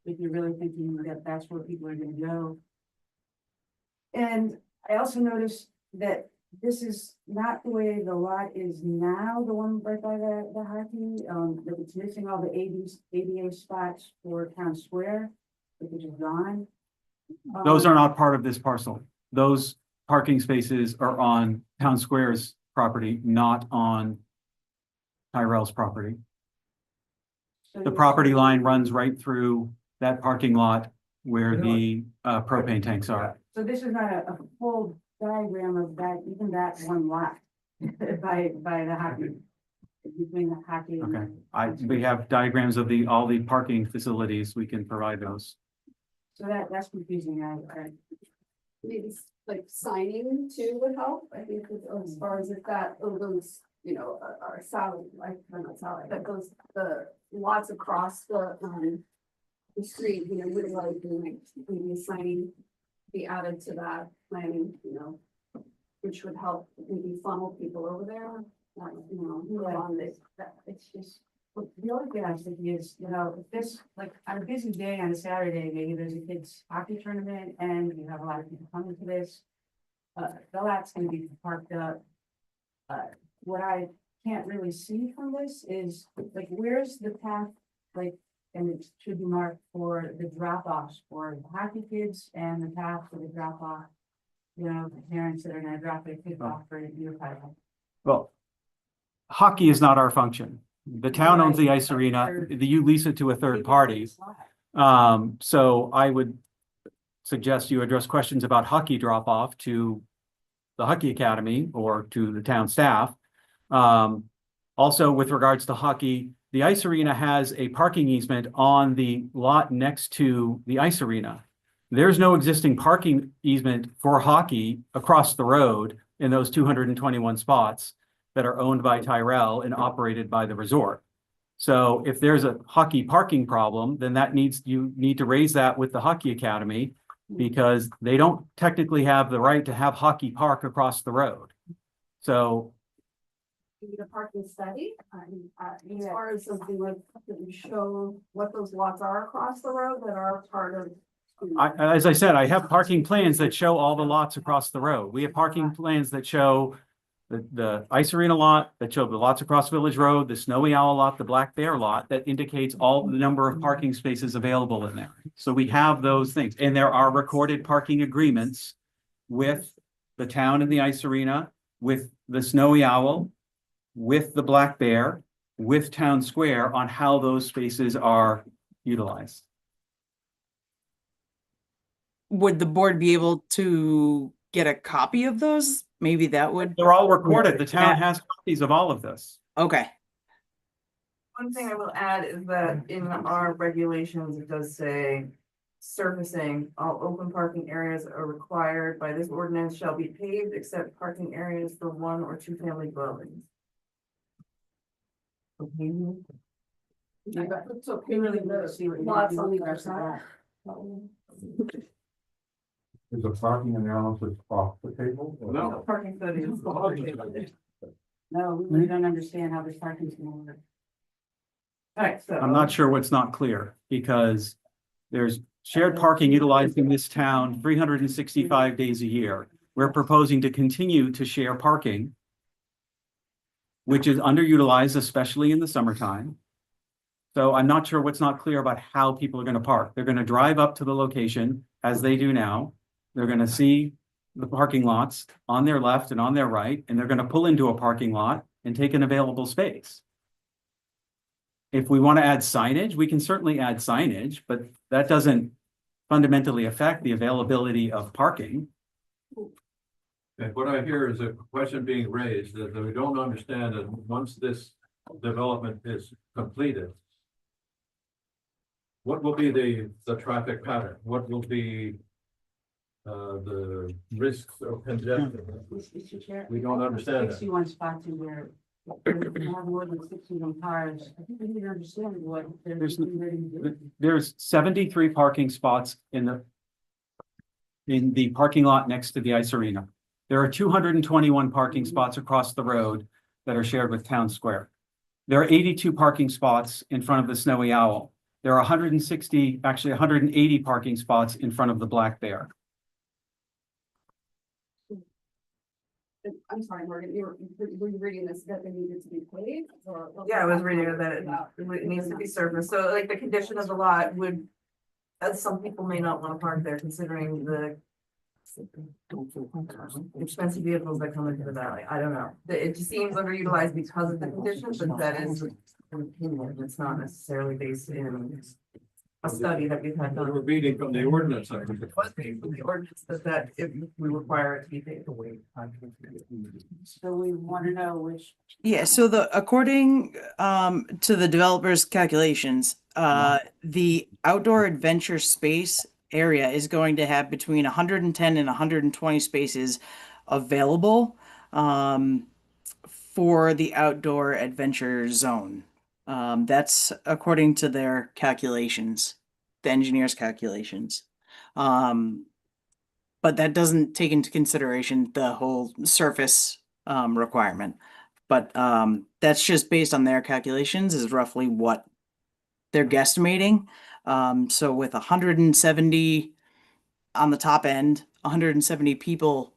If you're really thinking that that's where people are gonna go. And I also noticed that this is not the way the lot is now, the one right by the hockey, that it's missing all the ADA spots for Town Square, which is gone. Those are not part of this parcel. Those parking spaces are on Town Square's property, not on Tyrell's property. The property line runs right through that parking lot where the propane tanks are. So this is not a full diagram of that, even that one lot by the hockey. Between the hockey. Okay, we have diagrams of all the parking facilities. We can provide those. So that's confusing. I Maybe like signing too would help, I think, as far as if that, those, you know, are salad, like, not salad, that goes, the lots across the street, you know, would like, maybe signing be added to that planning, you know, which would help maybe funnel people over there, you know, move on this. it's just, well, the only thing I was thinking is, you know, if this, like, on a busy day on a Saturday, maybe there's a kids hockey tournament and you have a lot of people coming to this. The lot's gonna be parked up. What I can't really see from this is, like, where's the path, like, and it should be marked for the drop-offs for the hockey kids and the path for the drop-off. You know, the parents that are gonna drop their kids off for your final. Well, hockey is not our function. The town owns the ice arena. You lease it to a third party. So I would suggest you address questions about hockey drop-off to the hockey academy or to the town staff. Also, with regards to hockey, the ice arena has a parking easement on the lot next to the ice arena. There's no existing parking easement for hockey across the road in those 221 spots that are owned by Tyrell and operated by the resort. So if there's a hockey parking problem, then you need to raise that with the hockey academy, because they don't technically have the right to have hockey park across the road. So Need a parking study, as far as something like, that we show what those lots are across the road that are part of. as I said, I have parking plans that show all the lots across the road. We have parking plans that show the ice arena lot, that show the lots across Village Road, the Snowy Owl lot, the Black Bear lot, that indicates all the number of parking spaces available in there. So we have those things, and there are recorded parking agreements with the town and the ice arena, with the Snowy Owl, with the Black Bear, with Town Square on how those spaces are utilized. Would the board be able to get a copy of those? Maybe that would, They're all recorded. The town has copies of all of this. okay. One thing I will add is that in our regulations, it does say surfacing, all open parking areas are required by this ordinance shall be paved except parking areas for 1 or 2 family dwellings. So really the lots on the other side. Is the parking analysis off the table? or- No. Parking studies. No, we don't understand how this parking is gonna work. Alright, so. I'm not sure what's not clear, because there's shared parking utilized in this town 365 days a year. We're proposing to continue to share parking, which is underutilized, especially in the summertime. So I'm not sure what's not clear about how people are going to park. They're going to drive up to the location as they do now. They're going to see the parking lots on their left and on their right, and they're going to pull into a parking lot and take an available space. If we want to add signage, we can certainly add signage, but that doesn't fundamentally affect the availability of parking. And what I hear is a question being raised that we don't understand that once this development is completed, what will be the traffic pattern? What will be the risks of congestion? Mr. Chair, We don't understand that. 61 spots in where you have more than 61 cars. I think we need to understand what they're There's- ready to do. There's 73 parking spots in the parking lot next to the ice arena. There are 221 parking spots across the road that are shared with Town Square. There are 82 parking spots in front of the Snowy Owl. There are 160, actually 180 parking spots in front of the Black Bear. I'm sorry, Morgan, were you reading this, that they needed to be paved or? Yeah, I was reading that it needs to be surfaced, so like the condition of the lot would. As some people may not wanna park there considering the. Expensive vehicles that come into the valley, I don't know, it just seems underutilized because of the conditions, but that is an opinion, it's not necessarily based in. A study that we've had We're done. reading from the ordinance. I think. It was made from the ordinance that if we require it to be paid away. So we want to know which. Yeah, so according to the developer's calculations, the outdoor adventure space area is going to have between 110 and 120 spaces available for the outdoor adventure zone. That's according to their calculations, the engineer's calculations. But that doesn't take into consideration the whole surface requirement. But that's just based on their calculations is roughly what they're guesstimating. So with 170 on the top end, 170 people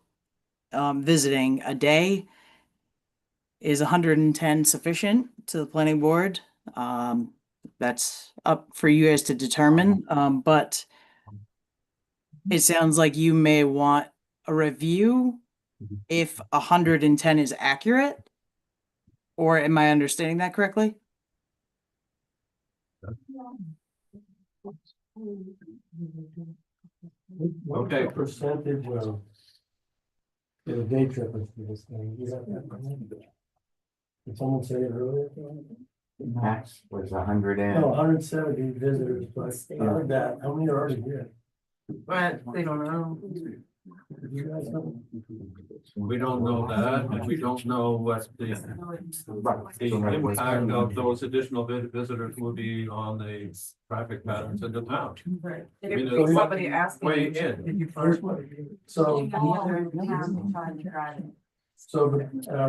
visiting a day, is 110 sufficient to the planning board? That's up for you guys to determine, but it sounds like you may want a review if 110 is accurate. Or am I understanding that correctly? Okay. What percentage of the day trippers for this thing? You have that? Did someone say it earlier? Max was 100 and. No, 170 visitors, but out of that, how many are already here? But they don't know. Do you guys know? We don't know that, and we don't know what the impact of those additional visitors will be on the traffic patterns in the town. Right. I mean, If it's somebody asking. way in. Did you First first? one. So, so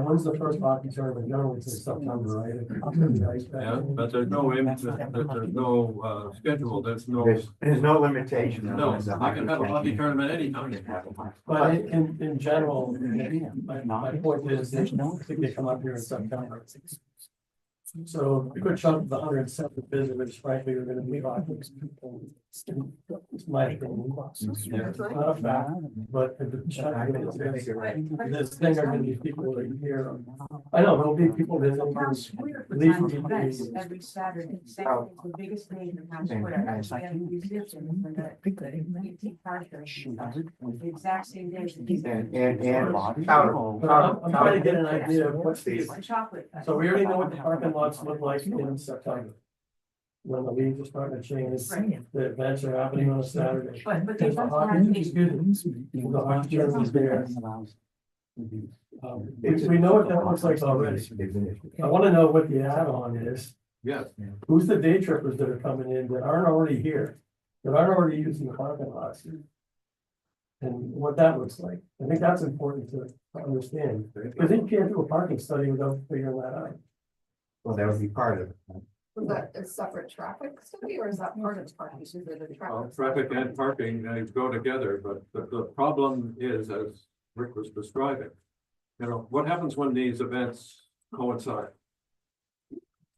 when's the first hockey tournament? Generally it's in September, right? Yeah, but there's no, there's no schedule, there's no, There's no limitation. no, you can have a hockey tournament anytime. But in general, my point is, I think they come up here in September. So a good chunk of the 107 visitors, frankly, are gonna be hockey people. It's my opinion. It's not a fact, but this thing are gonna be people that are here. I know, there'll be people that don't. At least will be- Every Saturday, Saturday is the biggest day in the town square. We have musicians and the exact same day. And. I'm trying to get an idea of what's the. Chocolate. So we already know what the parking lots look like in September. When the leaves are starting to change, the events are happening on a Saturday. But There's a hockey is good. The hockey tournament's there. We know what that looks like already. I wanna know what the add-on is. Yes, Who's the day trippers that are coming in that aren't already here? That aren't already using the parking lots? And what that looks like. I think that's important to understand. Because you can't do a parking study without figuring that out. Well, that would be part of it. Was that a separate traffic study or is that part of parking? Is it a traffic? traffic and parking, go together, but the problem is, as Rick was describing. You know, what happens when these events coincide?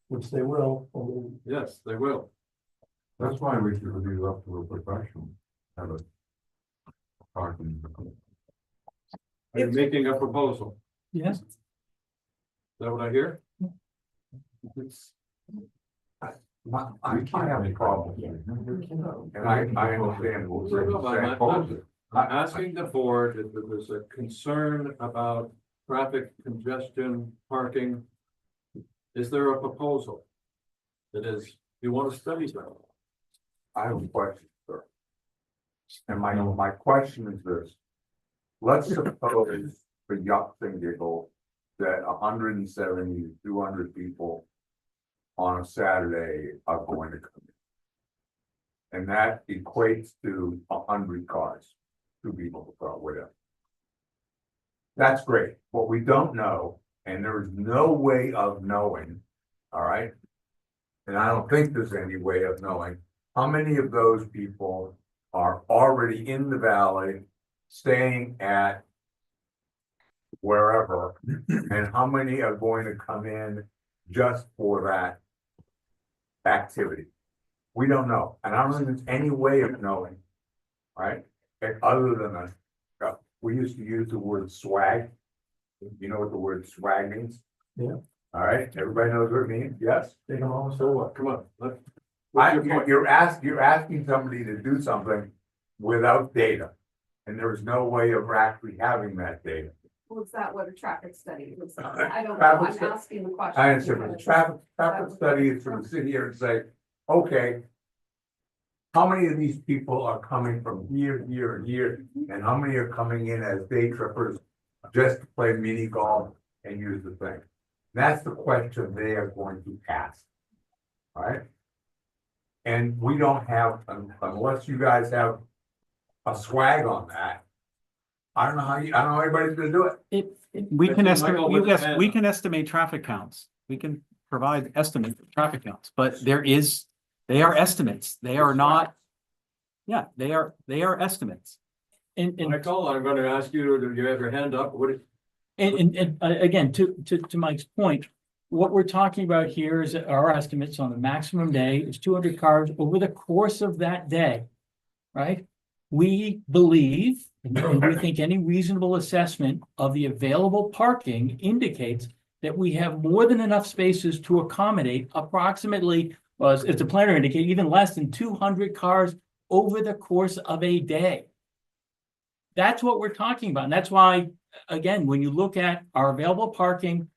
Which they will. I mean, Yes, they will. That's why we should leave it up to a professional. Have a parking. Are you making a proposal? Yes. Is that what I hear? I have a problem. And I understand. I'm asking the board if there's a concern about traffic congestion, parking. Is there a proposal? That is, you want to study that? I have a question, sir. And my question is this. Let's suppose for yucks and giggles that 170 to 200 people on a Saturday are going to come in. And that equates to 100 cars, 2 people per car, whatever. That's great. What we don't know, and there is no way of knowing, all right? And I don't think there's any way of knowing how many of those people are already in the valley, staying at wherever, and how many are going to come in just for that activity. We don't know, and I don't think there's any way of knowing, right? Other than we used to use the word swag. You know what the word swag means? Yeah. All right, everybody knows what it means, yes? They can almost. So what, come on, let's. You're asking somebody to do something without data. And there is no way of actually having that data. Well, is that what a traffic study is? I don't know, Traffic I'm stu- asking the question. I understand, but the traffic study is to sit here and say, okay. How many of these people are coming from here, here, and here, and how many are coming in as day trippers just to play mini golf and use the thing? That's the question they are going to ask. All right? And we don't have, unless you guys have a swag on that. I don't know how anybody's gonna do it. We can That's estimate, Michael with his hand we up. can estimate traffic counts. We can provide estimates of traffic counts, but they are estimates. They are not. Yeah, they are estimates. And Michael, I'm gonna ask you, you have your hand up, again, to Mike's point, what we're talking about here is our estimates on the maximum day is 200 cars over the course of that day, right? We believe, and we think any reasonable assessment of the available parking indicates that we have more than enough spaces to accommodate approximately, as the planner indicated, even less than 200 cars over the course of a day. That's what we're talking about. And that's why, again, when you look at our available parking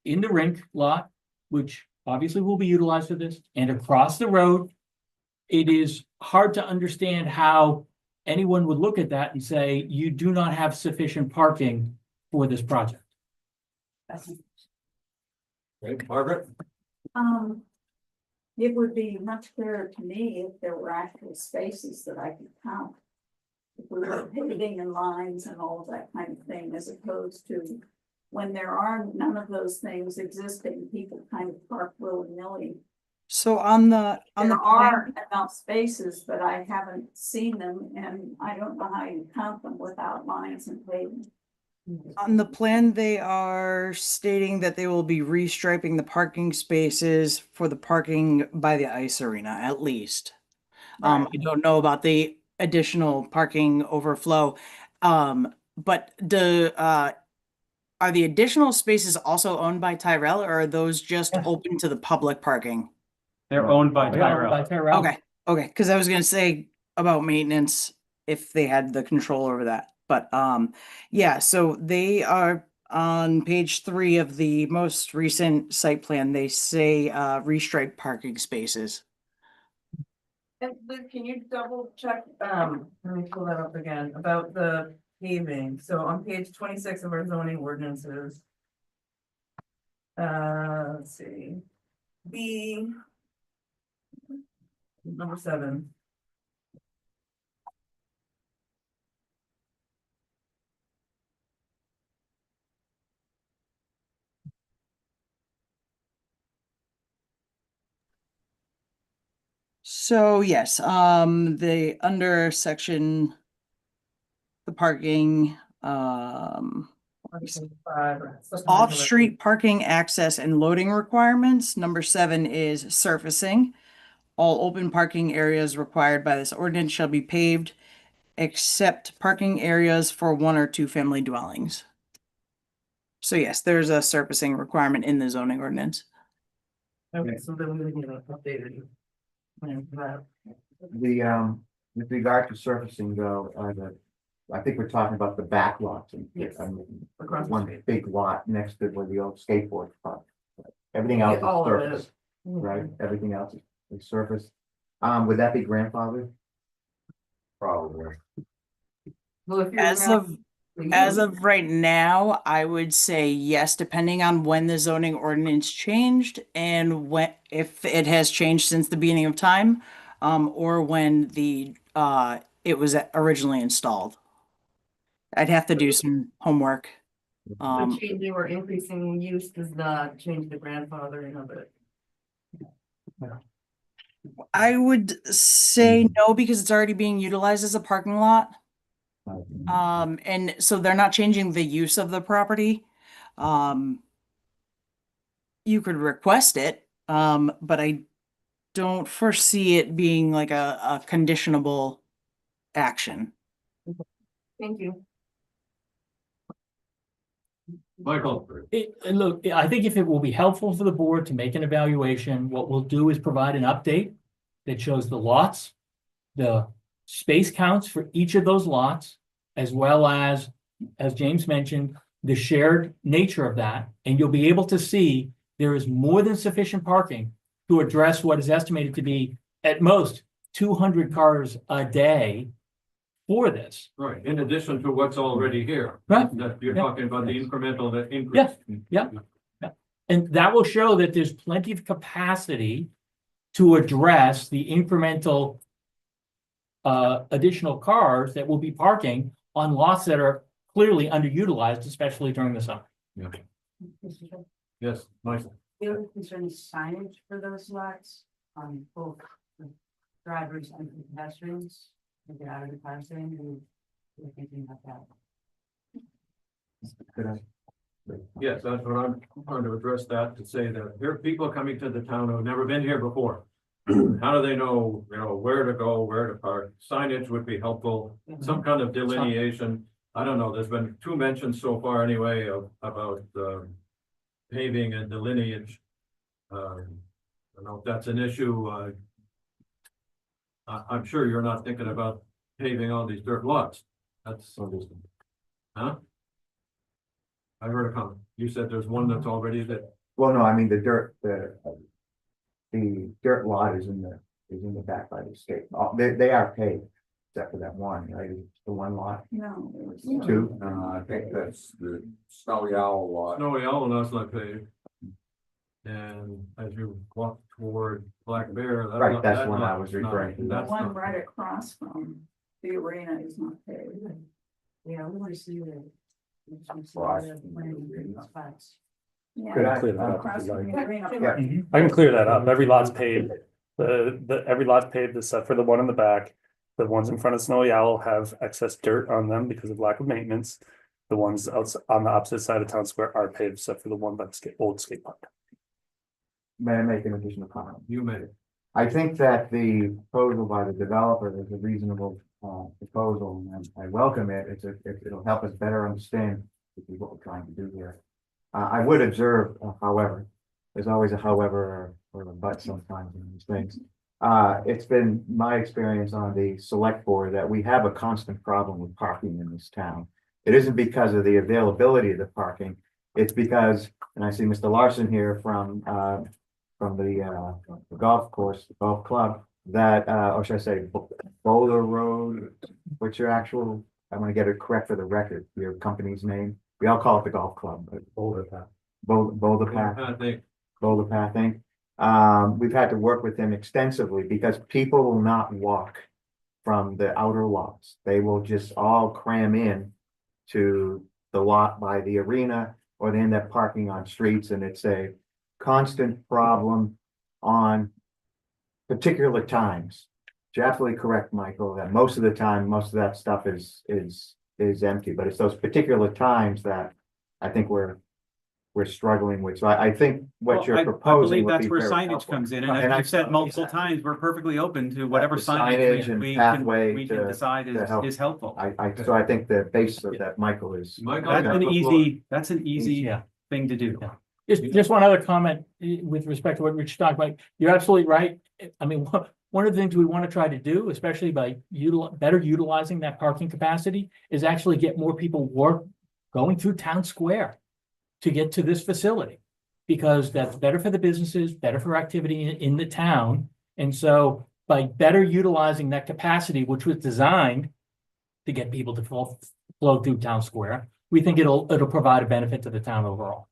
in the rink lot, which obviously will be utilized for this, and across the road, it is hard to understand how anyone would look at that and say, you do not have sufficient parking for this project. okay, Margaret? It would be much clearer to me if there were actual spaces that I could count. If we were paving and lines and all of that kind of thing, as opposed to when there are none of those things existing, people kind of park willy-nilly. So on the There plan, are enough spaces, but I haven't seen them, and I don't know how you count them without lines and paving. on the plan, they are stating that they will be restriping the parking spaces for the parking by the ice arena, at least. I don't know about the additional parking overflow. But are the additional spaces also owned by Tyrell, or are those just open to the public parking? they're owned by They are by Tyrell. Tyrell. Okay, because I was gonna say about maintenance, if they had the control over that, but, yeah, so they are on page 3 of the most recent site plan, they say, restripe parking spaces. And Luke, can you double check, let me pull that up again, about the paving, so on page 26 of our zoning ordinances. Let's see. Number 7. So yes, the under section, the parking, off-street parking access and loading requirements. Number 7 is surfacing. All open parking areas required by this ordinance shall be paved, except parking areas for 1 or 2 family dwellings. So yes, there's a surfacing requirement in the zoning ordinance. Okay, so then we would get an updated plan for that. With regard to surfacing though, I think we're talking about the back lots. Yes. Across the One street. big lot next to where the old skateboard park. Everything else is All of it. surface, right? Everything else is surface. Would that be grandfathered? Probably. Well, if you're As around- As of right now, I would say yes, depending on when the zoning ordinance changed and if it has changed since the beginning of time, or when it was originally installed. I'd have to do some homework. So changing or increasing use does not change the grandfathering of it. I would say no, because it's already being utilized as a parking lot. And so they're not changing the use of the property. You could request it, but I don't foresee it being like a conditionable action. Thank you. Michael, Look, I think if it will be helpful for the board to make an evaluation, what we'll do is provide an update that shows the lots, the space counts for each of those lots, as well as James mentioned, the shared nature of that, and you'll be able to see there is more than sufficient parking to address what is estimated to be at most 200 cars a day for this. right, in addition to what's already here. Right. That you're Yeah. talking about the incremental, the increase. Yeah. And that will show that there's plenty of capacity to address the incremental additional cars that will be parking on lots that are clearly underutilized, especially during the summer. Yeah. Yes, Michael. The other concern is signage for those lots, both the drivers and the pedestrians, to get out of the car zone, we're thinking about that. Could I? Yes, that's what I'm trying to address that, to say that there are people coming to the town who've never been here before. How do they know, where to go, where to park? Signage would be helpful, some kind of delineation. I don't know, there's been 2 mentions so far anyway about paving and the lineage. I don't know if that's an issue. I'm sure you're not thinking about paving all these dirt lots. That's, huh? I heard a comment. You said there's one that's already that, Well, no, I mean, the dirt lot is in the back by the state. They are paved, except for that one, right? It's the one lot, No. it was- 2. I think that's the Snowy Owl lot. Snowy Owl, that's not paved. And as you walk toward Black Bear. Right, that's the one I was referring to. The That's one not- right across from the arena is not paved. Yeah, we want to see the. Yeah, Could I- Clear that up across if you'd from like. the arena. Yeah. I can clear that up. Every lot's paved. Every lot's paved except for the one in the back. The ones in front of Snowy Owl have excess dirt on them because of lack of maintenance. The ones on the opposite side of town square are paved except for the one by the old skate park. May I make an additional comment? You made it. I think that the proposal by the developer is a reasonable proposal, and I welcome it. It'll help us better understand what we're trying to do here. I would observe, however, there's always a however or a but sometimes in these things. It's been my experience on the select board that we have a constant problem with parking in this town. It isn't because of the availability of the parking. It's because, and I see Mr. Larson here from the golf course, the golf club, that, or should I say Boulder Road, what's your actual, I'm gonna get it correct for the record, your company's name. We all call it the golf club, but Boulder Path. Boulder Path. I think, Boulder Path Inc. We've had to work with them extensively because people will not walk from the outer lots. They will just all cram in to the lot by the arena, or they end up parking on streets, and it's a constant problem on particular times. You're absolutely correct, Michael, that most of the time, most of that stuff is empty, but it's those particular times that I think we're struggling with. So I think what Well, you're I proposing believe would that's be where very signage helpful. comes in, And and I- I've said multiple times, we're perfectly open to whatever The signage signage and we pathway can to decide help. is helpful. So I think the basis of that, Michael, is. Michael, That's an easy Yeah. thing to do. Just one other comment with respect to what Rich talked about. You're absolutely right. I mean, one of the things we want to try to do, especially by better utilizing that parking capacity, is actually get more people going through town square to get to this facility. Because that's better for the businesses, better for activity in the town. And so by better utilizing that capacity, which was designed to get people to flow through town square, we think it'll provide a benefit to the town overall.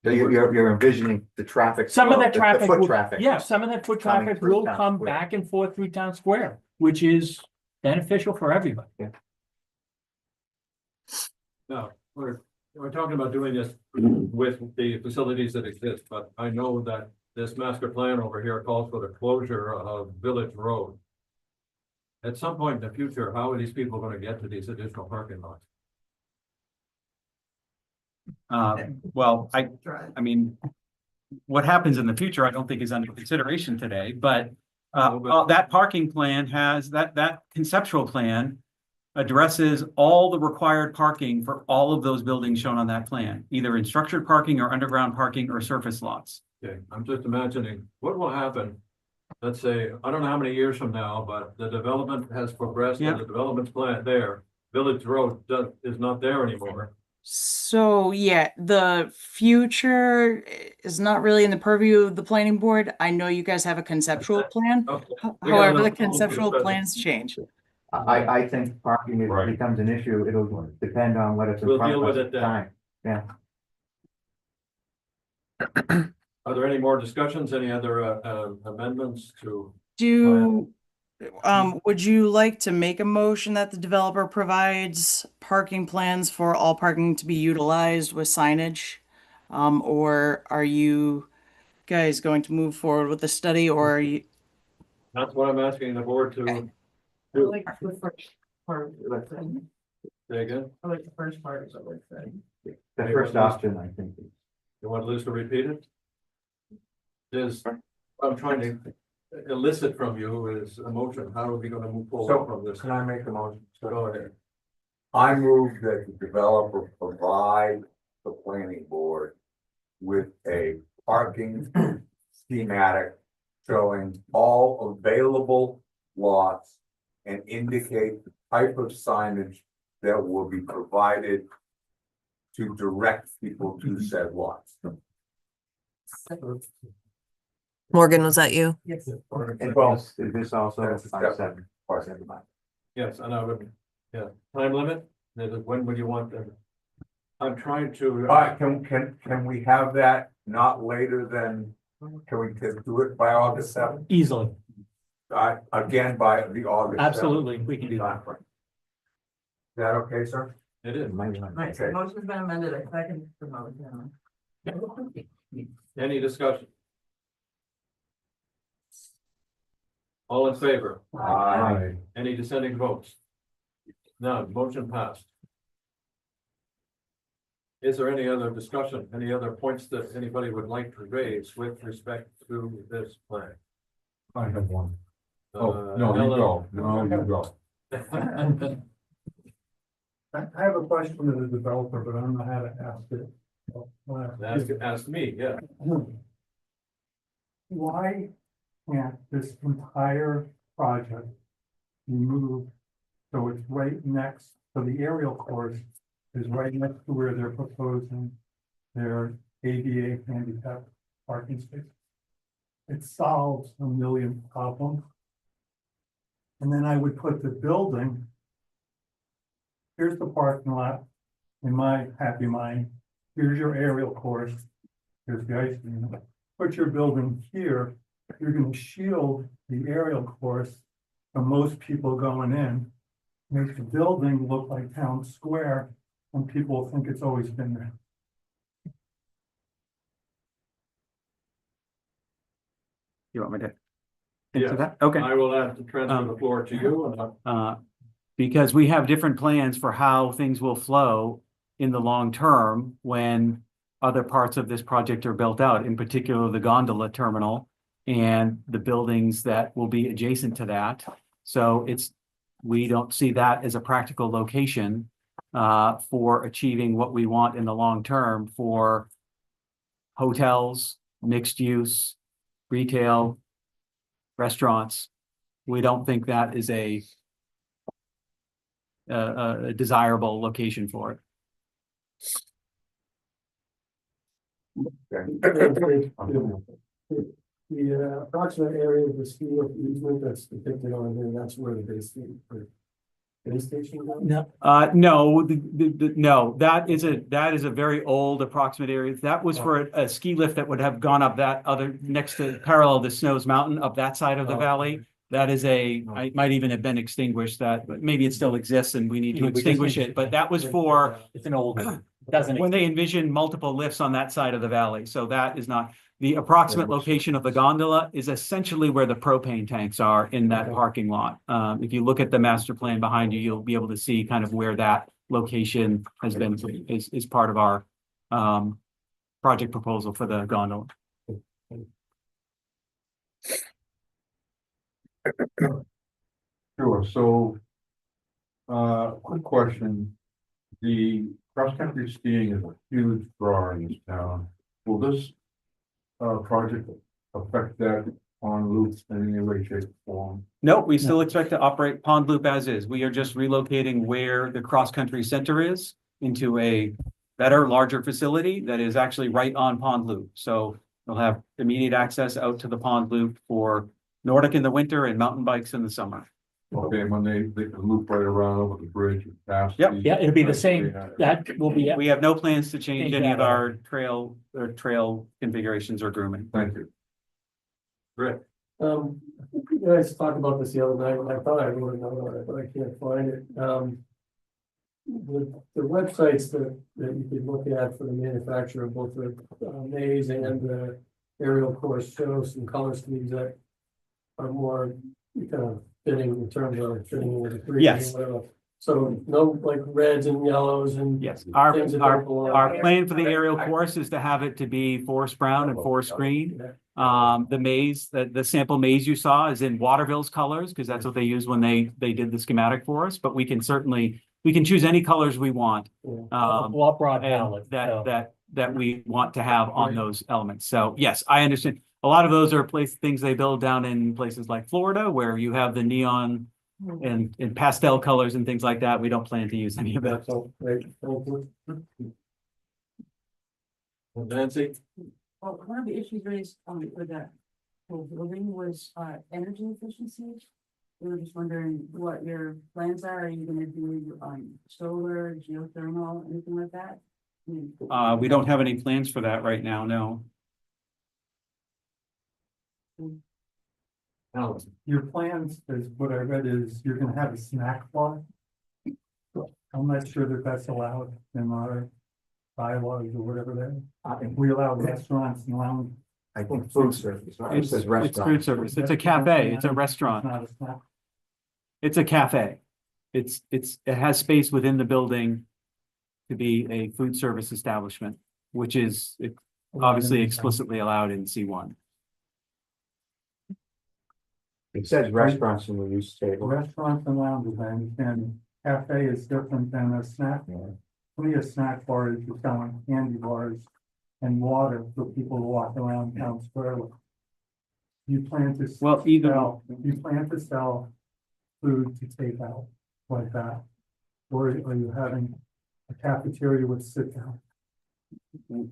So you're envisioning the traffic. Some of flow, that the traffic, foot will- traffic. yeah, some of that foot coming traffic through will town come square. back and forth through town square, which is beneficial for everybody. no, we're talking about doing this with the facilities that exist, but I know that this master plan over here calls for the closure of Village Road. At some point in the future, how are these people gonna get to these additional parking lots? Well, I mean, what happens in the future, I don't think is under consideration today, but that parking plan has, that conceptual plan addresses all the required parking for all of those buildings shown on that plan, either in structured parking or underground parking or surface lots. Okay, I'm just imagining what will happen. Let's say, I don't know how many years from now, but the development has progressed and the development plan there, Village Road is not there anymore. So yeah, the future is not really in the purview of the planning board. I know you guys have a conceptual plan. Okay. However, the conceptual plans change. I think parking Right. becomes an issue, it'll depend on what it's in We'll front deal of us with at it the then. time. Yeah. Are there any more discussions, any other amendments to? Would you like to make a motion that the developer provides parking plans for all parking to be utilized with signage? Or are you guys going to move forward with the study, or are you? That's what I'm asking the board to I do. like the first part, let's say. Say again, I like the first part, is what we're saying. The first option, I think. you want Liz to repeat it? I'm trying to elicit from you is a motion, how are we gonna move forward from this? Can I make a motion? Go ahead. I move that the developer provide the planning board with a parking schematic showing all available lots and indicate the type of signage that will be provided to direct people to said lots. Morgan, was that you? Yes. And Well, is this also that's a five, step. seven? Yes, and I would, yeah, time limit, when would you want them? I'm trying to. Can we have that not later than, can we do it by August seventh? Easily, Again, by the August. 7th. absolutely, we can do that. Is that okay, sir? It is. Right, so Okay. motion's been amended, I second the motion. Any discussion? All in favor? Aye. Any dissenting votes? None, motion passed. Is there any other discussion, any other points that anybody would like to raise with respect to this plan? I have one. Uh, No, you Ellen? go. No, you go. I have a question to the developer, but I don't know how to ask it. Ask me, yeah. Why can't this entire project be moved so it's right next, so the aerial course is right next to where they're proposing their ADA handicap parking space? It solves a million problems. And then I would put the building. Here's the parking lot, in my happy mind. Here's your aerial course. Here's the ice cream. Put your building here, you're gonna shield the aerial course from most people going in. Make the building look like town square, and people think it's always been there. You want me to Yes. answer that? Okay. I will have to transfer the floor to you and Because we have different plans for how things will flow in the long term when other parts of this project are built out, in particular the gondola terminal and the buildings that will be adjacent to that. So we don't see that as a practical location for achieving what we want in the long term for hotels, mixed use, retail, restaurants. We don't think that is a desirable location for it. The approximate area of the ski lift easement that's depicted on here, that's where the base station goes? No, No, no, that is a very old approximate area. That was for a ski lift that would have gone up that other, next to parallel to Snows Mountain up that side of the valley. That is it might even have been extinguished, but maybe it still exists and we need to We just extinguish need- it, but that was for, it's an old. Doesn't. when they envision multiple lifts on that side of the valley. So that is not, the approximate location of the gondola is essentially where the propane tanks are in that parking lot. If you look at the master plan behind you, you'll be able to see kind of where that location has been, is part of our project proposal for the gondola. Sure, so, quick question. The cross-country skiing is a huge draw in this town. Will this, project affect that on loop in any way, shape, or form? No, we still expect to operate Pond Loop as is. We are just relocating where the cross-country center is into a better, larger facility that is actually right on Pond Loop. So they'll have immediate access out to the Pond Loop for Nordic in the winter and mountain bikes in the summer. Okay, when they can loop right around over the bridge and past. Yep. the- Yeah, it'll be the same, that will be, We have no plans to change any of that our trail configurations or grooming. Thank you. Rick, I think you guys talked about this the other night, and I thought I wrote a note on it, but I can't find it. The websites that you could look at for the manufacturer of both the maze and the aerial course show some color schemes that are more kind of fitting in terms of fitting with the trees Yes. and whatever. So no like reds and yellows and. Yes, our things that don't belong. plan for the aerial course is to have it to be forest brown and forest green. The maze, the sample maze you saw is in Waterville's colors, because that's what they used when they did the schematic for us, but we can certainly, we can choose any colors we want. well, broad And palette. so. that we want to have on those elements. So yes, I understand. A lot of those are things they build down in places like Florida, where you have the neon and pastel colors and things like that. We don't plan to use any of that. That's all, right? Thank you. Nancy? Well, one of the issues raised with that whole building was energy efficiency. We were just wondering what your plans are. Are you gonna do solar, geothermal, anything like that? I mean, We don't have any plans for that right now, no. Alan? Your plans, is what I read is you're gonna have a snack bar. I'm not sure that that's allowed in our bylaws or whatever that, if we allow restaurants and lounge. I think food service, right? It It's says it's restaurant. food service. It's a cafe. It's a restaurant. Not a snack. It's a cafe. It has space within the building to be a food service establishment, which is obviously explicitly allowed in C1. It says restaurants in the use table. Restaurants and lounges, I understand, cafe is different than a snack bar. To me, a snack bar is you're selling candy bars and water for people to walk around town square with. You plan to. Well, either- You plan to sell food to take out like that? Or are you having a cafeteria with sit down?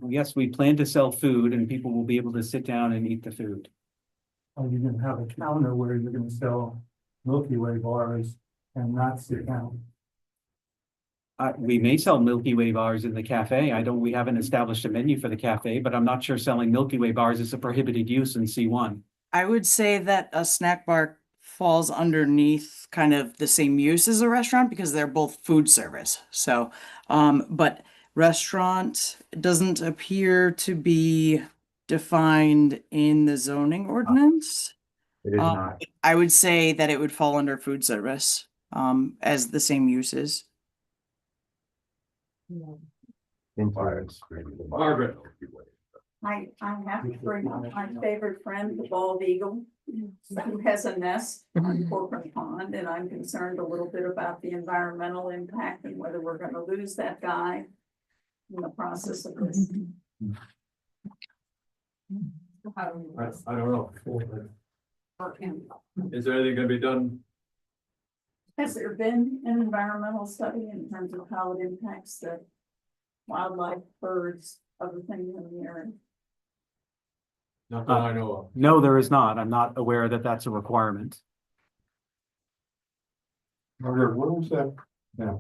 Yes, we plan to sell food and people will be able to sit down and eat the food. Are you gonna have a counter where you're gonna sell Milky Way bars and not sit down? We may sell Milky Way bars in the cafe. We haven't established a menu for the cafe, but I'm not sure selling Milky Way bars is a prohibited use in C1. I would say that a snack bar falls underneath kind of the same use as a restaurant because they're both food service. So, but restaurant doesn't appear to be defined in the zoning ordinance. It is not. I would say that it would fall under food service, as the same uses. Margaret? I have to bring up my favorite friend, the bald eagle, who has a nest on Corcoran Pond, and I'm concerned a little bit about the environmental impact and whether we're gonna lose that guy in the process of this. I don't know. Or him. Is there anything gonna be done? Has there been an environmental study in terms of how it impacts the wildlife, birds, other things in the area? Not that I know of. No, there is not. I'm not aware that that's a requirement. Margaret, where was that? Yeah.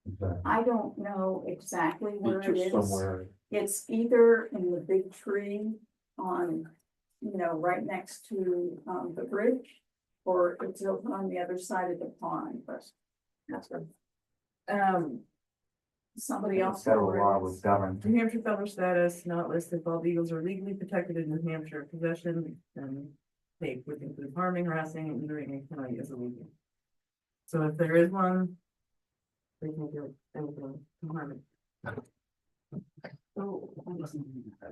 Exactly. I don't know exactly where it Just is. somewhere. It's either in the big tree on, right next to the bridge, or it's over on the other side of the pond, but that's what. Somebody else. Federal law was governed. New Hampshire federal status, not listed, bald eagles are legally protected in New Hampshire, possession and take would include harming, harassing, and injuring a county as illegal. So if there is one, they can do anything to harm it. So, I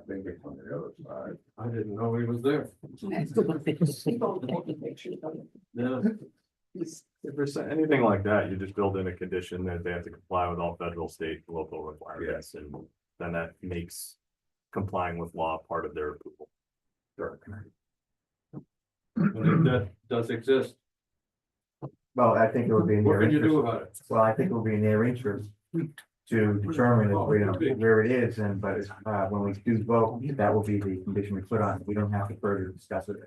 think it's on the other side. I didn't know he was there. people taking pictures of it. Yeah. If there's anything like that, you just build in a condition that they have to comply with all federal, state, local requirements, and then that makes complying with law part of their approval. And if that does exist, Well, I think it would be in what their can you do interest, about it? well, I think it would be in their interest to determine if we don't, where it is, and, but, when we do vote, that will be the condition we put on, it. We don't have to further discuss it.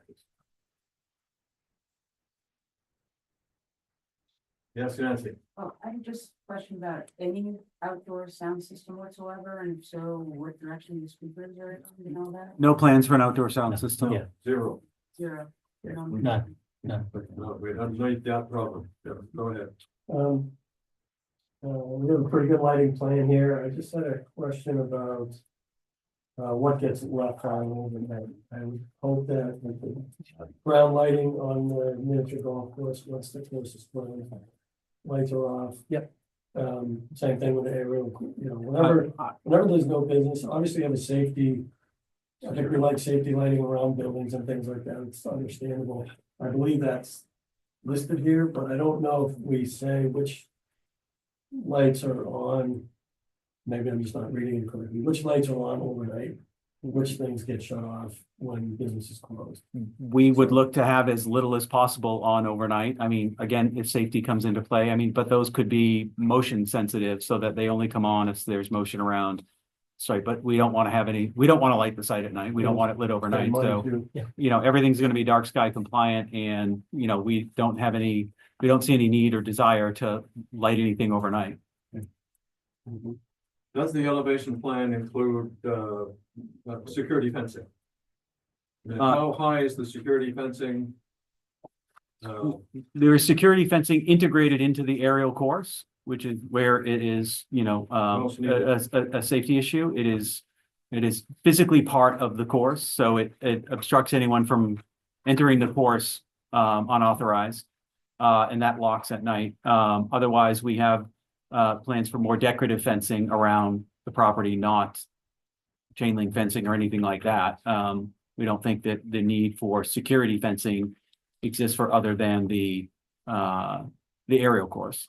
Yes, Nancy. Oh, I have just a question about any outdoor sound system whatsoever, and so what direction the speakers are, you know that? No plans for an outdoor sound system? Yeah. Zero. Zero. None. No, we don't need that problem. Yeah, go ahead. We have a pretty good lighting plan here. I just had a question about what gets left on overnight. I would hope that with the ground lighting on the miniature golf course, once the course is closed, lights are off. Yep. Same thing with the aerial, you know, whenever there's no business, obviously you have a safety. I think we like safety lighting around buildings and things like that. It's understandable. I believe that's listed here, but I don't know if we say which lights are on. Maybe I'm just not reading it correctly. Which lights are on overnight? Which things get shut off when business is closed? We would look to have as little as possible on overnight. I mean, again, if safety comes into play, I mean, but those could be motion sensitive so that they only come on if there's motion around. Sorry, but we don't want to have any, we don't want to light the site at night. We don't want it lit overnight. So, you know, everything's going to be dark sky compliant, and, you know, we don't see any need or desire to light anything overnight. Does the elevation plan include security fencing? And how high is the security fencing? There is security fencing integrated into the aerial course, which is where it is, you know, Most needed. a safety issue. It is physically part of the course, so it obstructs anyone from entering the course unauthorized, and that locks at night. Otherwise, we have plans for more decorative fencing around the property, not chain link fencing or anything like that. We don't think that the need for security fencing exists for other than the aerial course.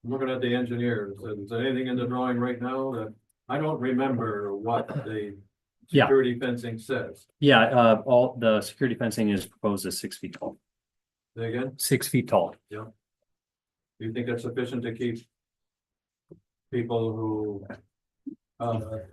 Looking at the engineers, is there anything in the drawing right now that, I don't remember what the Yeah. security fencing says. Yeah, all the security fencing is proposed as 6 feet tall, Say again, 6 feet tall. do you think it's sufficient to keep people who Mike,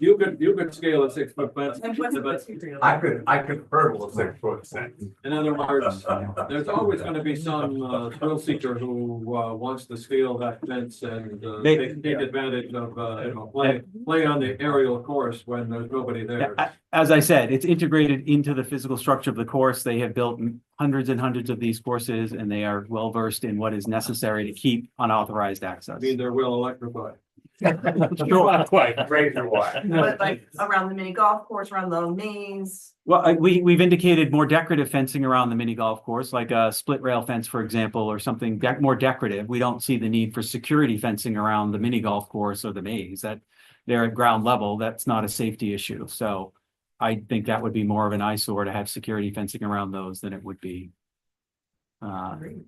you could scale a 6-foot fence. And what's but I could hurdle a 6-foot fence. in other words, there's always gonna be some thrill seeker who wants to scale that fence and take advantage of, you know, play on the aerial course when there's nobody there. As I said, it's integrated into the physical structure of the course. They have built hundreds and hundreds of these courses, and they are well versed in what is necessary to keep unauthorized access. I mean, they're well electrified. Not quite. Razor wire. But like around the mini golf course, around the mains, Well, we've indicated more decorative fencing around the mini golf course, like a split rail fence, for example, or something more decorative. We don't see the need for security fencing around the mini golf course or the maze. That they're at ground level. That's not a safety issue. So I think that would be more of an eyesore to have security fencing around those than it would be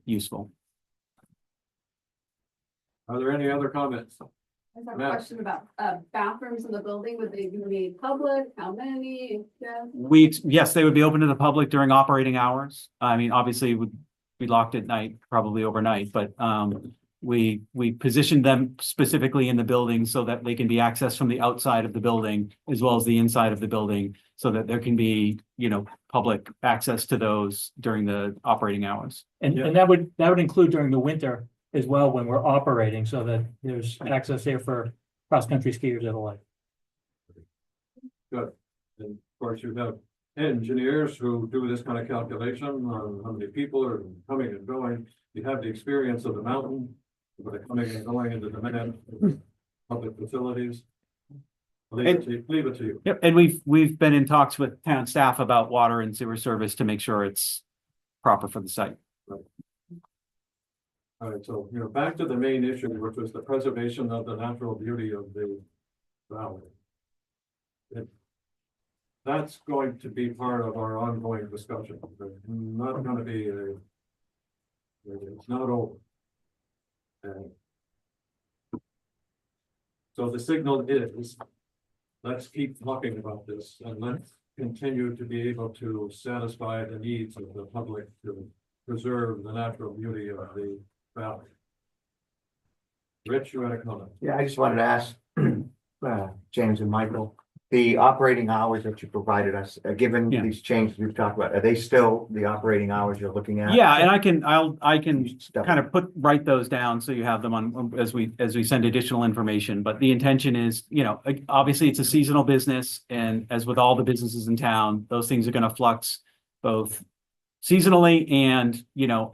useful. Are there any other comments? I have a Matt. question about bathrooms in the building. Would they be public? How many? Yeah. Yes, they would be open to the public during operating hours. I mean, obviously, it would be locked at night, probably overnight, but we positioned them specifically in the building so that they can be accessed from the outside of the building as well as the inside of the building, so that there can be, you know, public access to those during the operating hours. And that would include during the winter as well, when we're operating, so that there's access there for cross-country skiers and the like. Good. And of course, you have engineers who do this kind of calculation on how many people are coming and going. You have the experience of the mountain, but they're coming and going into demand public facilities. Leave it to you. Yep, and we've been in talks with town staff about water and sewer service to make sure it's proper for the site. All right, so, back to the main issue, which was the preservation of the natural beauty of the valley. That's going to be part of our ongoing discussion. There's not gonna be it's not over. And so the signal is, let's keep talking about this and let's continue to be able to satisfy the needs of the public to preserve the natural beauty of the valley. Rich, you had a comment? Yeah, I just wanted to ask, James and Michael, the operating hours that you provided us, given Yeah. these changes we've talked about, are they still the operating hours you're looking at? Yeah, and I can kind of write those down so you have them on as we send additional information. But the intention is, obviously it's a seasonal business, and as with all the businesses in town, those things are going to flux both seasonally and,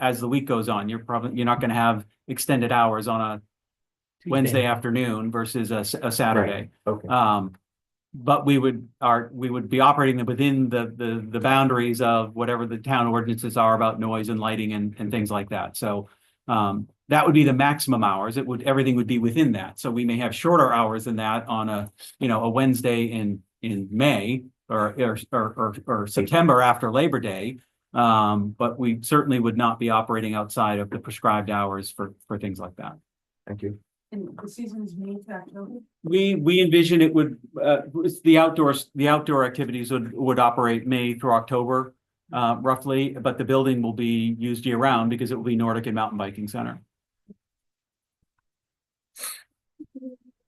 as the week goes on. You're not going to have extended hours on a Wednesday afternoon versus a Saturday. Right. Okay. But we would be operating them within the boundaries of whatever the town ordinances are about noise and lighting and things like that. So that would be the maximum hours. Everything would be within that. So we may have shorter hours than that on a Wednesday in May or September after Labor Day. But we certainly would not be operating outside of the prescribed hours for things like that. Thank you. And the season is May to October? We envision it would, the outdoor activities would operate May through October, roughly, but the building will be used year round because it will be Nordic and Mountain Biking Center.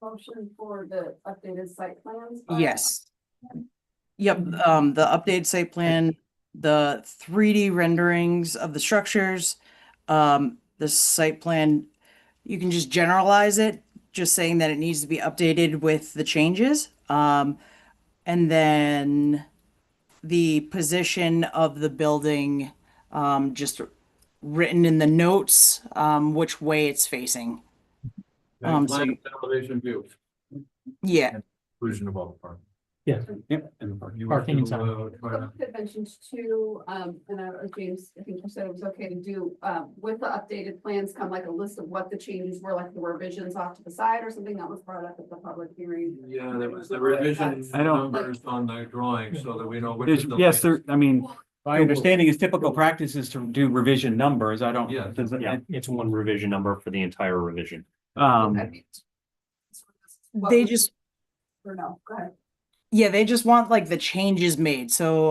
Motion for the updated site plans? Yes. Yep, the updated site plan, the 3D renderings of the structures, the site plan, you can just generalize it, just saying that it needs to be updated with the changes. And then the position of the building, just written in the notes, which way it's facing. And So- plan elevation view. Yeah, Inclusion of all the park. Yeah. Yep. And You Parking want to, Someone had mentioned too, James, I think you said it was okay to do, with the updated plans come like a list of what the changes were, like the revisions off to the side or something that was brought up at the public hearing. yeah, there was the revision I don't- numbers on the drawing so that we know which. There's, is the yes, latest. my understanding is typical practice is to do revision numbers. I don't. Yeah. does it- Yeah, it's one revision number for the entire revision. they just, Or no, go ahead. yeah, they just want like the changes made. So,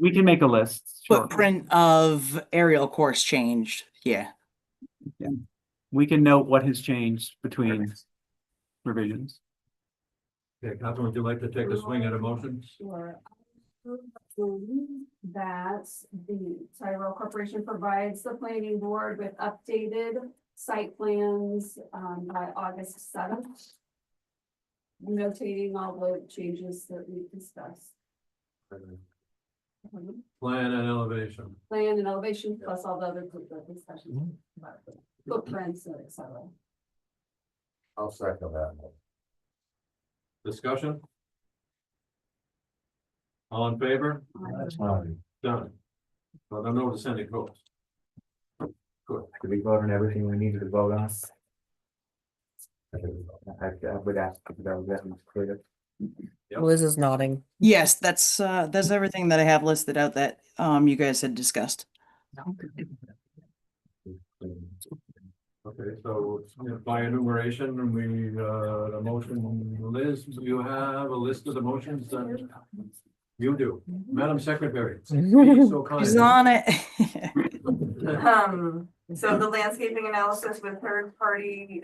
We can make a list. Sure. footprint of aerial course changed. Yeah. We can note what has changed between revisions. Okay, Catherine, would you like to take a swing at a motion? Sure. That the Tyrell Corporation provides the planning board with updated site plans by August 7th. Notating all the changes that we discussed. Plan and elevation. Plan and elevation plus all the other discussions about the footprints and et cetera. I'll second that. Discussion? All in favor? Done. Well, I know the Senate votes. Good. Did we vote on everything we needed to vote on? I would ask if that was clear. Yep. Liz is nodding. Yes, that's everything that I have listed out that you guys had discussed. Okay, so by enumeration, we, the motion, Liz, do you have a list of the motions that you do? Madam Secretary. Be so kind. She's on it. So the landscaping analysis with third party,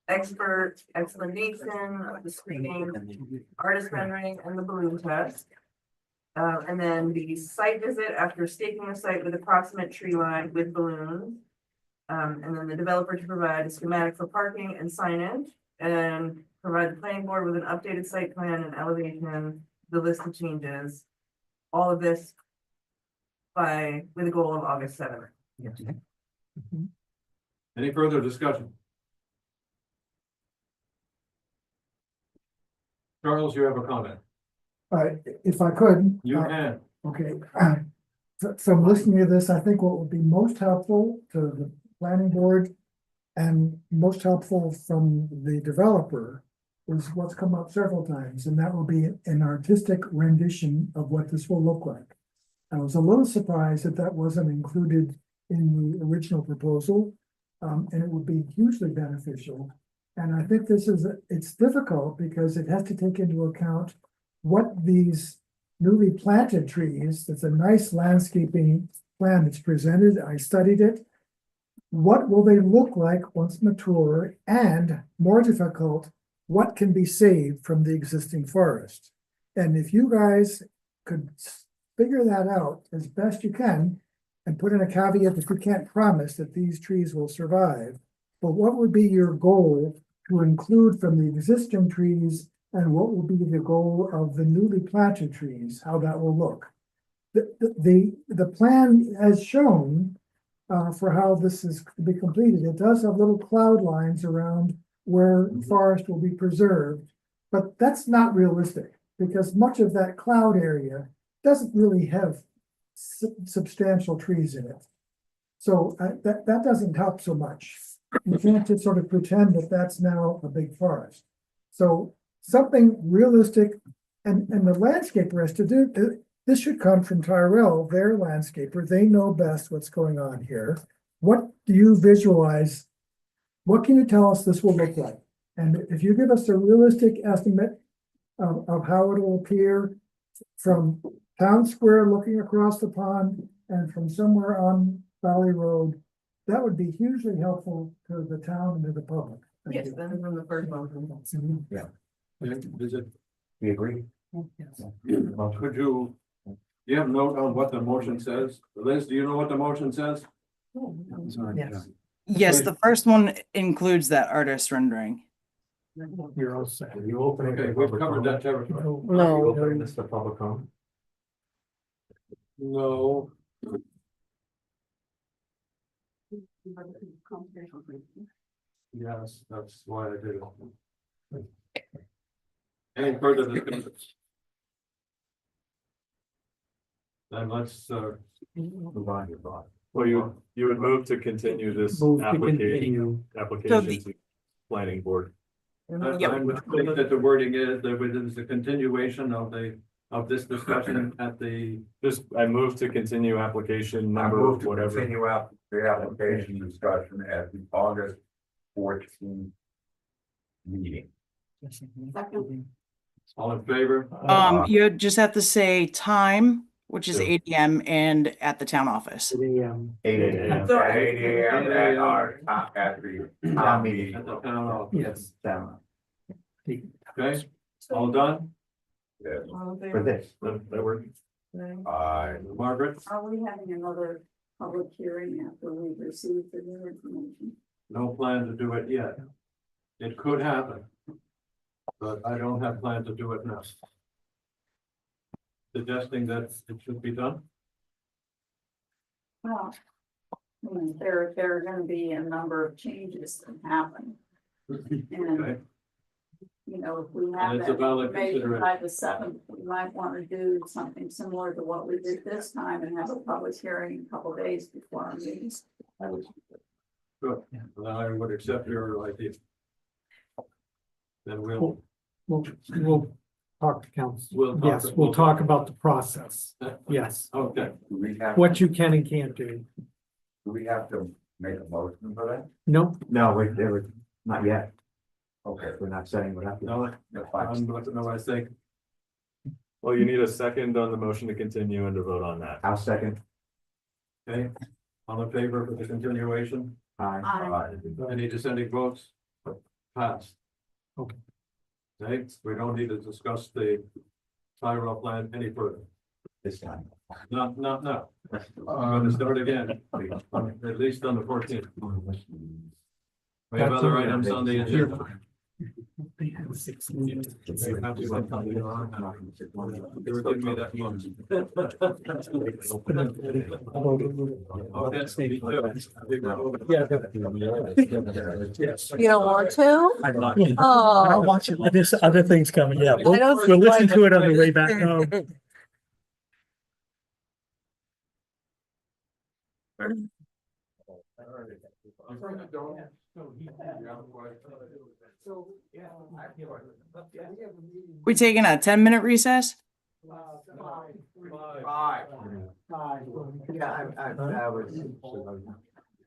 expert explanation of the screening, artist rendering and the balloon test. And then the site visit after staking the site with approximate tree line with balloons. And then the developer to provide a schematic for parking and signage and provide the planning board with an updated site plan and elevation, the list of changes. All of this with a goal of August 7th. Any further discussion? Charles, you have a comment? If I could. You can. Okay. From listening to this, I think what would be most helpful to the planning board and most helpful from the developer is what's come up several times, and that will be an artistic rendition of what this will look like. I was a little surprised that that wasn't included in the original proposal, and it would be hugely beneficial. And I think it's difficult because it has to take into account what these newly planted trees, that's a nice landscaping plan that's presented, I studied it. What will they look like once mature? And more difficult, what can be saved from the existing forest? And if you guys could figure that out as best you can and put in a caveat that you can't promise that these trees will survive, but what would be your goal to include from the existing trees, and what will be the goal of the newly planted trees, how that will look? The plan as shown for how this is to be completed, it does have little cloud lines around where forest will be preserved, but that's not realistic because much of that cloud area doesn't really have substantial trees in it. So that doesn't help so much. You can't just sort of pretend that that's now a big forest. So something realistic, and the landscaper has to do, this should come from Tyrell, their landscaper. They know best what's going on here. What do you visualize? What can you tell us this will look like? And if you give us a realistic estimate of how it will appear from Town Square looking across the pond and from somewhere on Valley Road, that would be hugely helpful to the town and to the public. Thank Yes, you. that is from the first one. Yeah, Is it, we agree. could you have a note on what the motion says? Liz, do you know what the motion says? Yes. Yes, the first one includes that artist rendering. You're all set. Are you opening? Okay, we've covered that territory. No. Opening this to public comment? No, yes, that's why I did it. Any further discussion? Then let's, Move on your thought. Well, you would move to continue this Move to application So to the- planning board. I would think that the wording is that it's a continuation of this discussion at the, Just, I move to continue application I number, move to whatever. continue out the application discussion at the August 14th meeting. Second, all in favor? You just have to say time, which is Sure. 8 AM and at the town office. 8 a.m. At 8 a.m. at our top at the town meeting. At the town hall. Yes. Down Okay, all done? Yes. all in for favor? this. That works. Margaret, Are we having another public hearing after we receive the new information? no plan to do it yet. It could happen. But I don't have plan to do it now. Suggesting that it should be done? Well, I mean, there are gonna be a number of changes that happen. Okay. And, you know, if we have And it's that a valid information consideration. by the 7th, we might want to do something similar to what we did this time and have a public hearing a couple days before our meetings. Good, then I would accept your idea. Then we'll We'll talk to council. We'll talk Yes, to- we'll talk about the process. Yes, okay, Do we have, what you can and can't do. do we have to make a motion for that? Nope, No, we're not yet. Okay, We're not setting what up. yet. no, that's fine. I'm going to know what I think. Well, you need a second on the motion to continue and to vote on that. I'll second. Okay, all in favor for the continuation? Aye. Any dissenting votes? Passed. Okay. Okay, we don't need to discuss the Tyrell plan any further. This time. Not now. I'm going to start again, at least on the 14th. We have other items on the agenda. They were giving me that look. Oh, that's maybe. You don't want to? I'm not. Oh. I'll watch it. There's other things coming. Yeah, I don't we'll see why listen to it on the that's way back home. We taking a 10-minute recess? Five. Yeah, I was.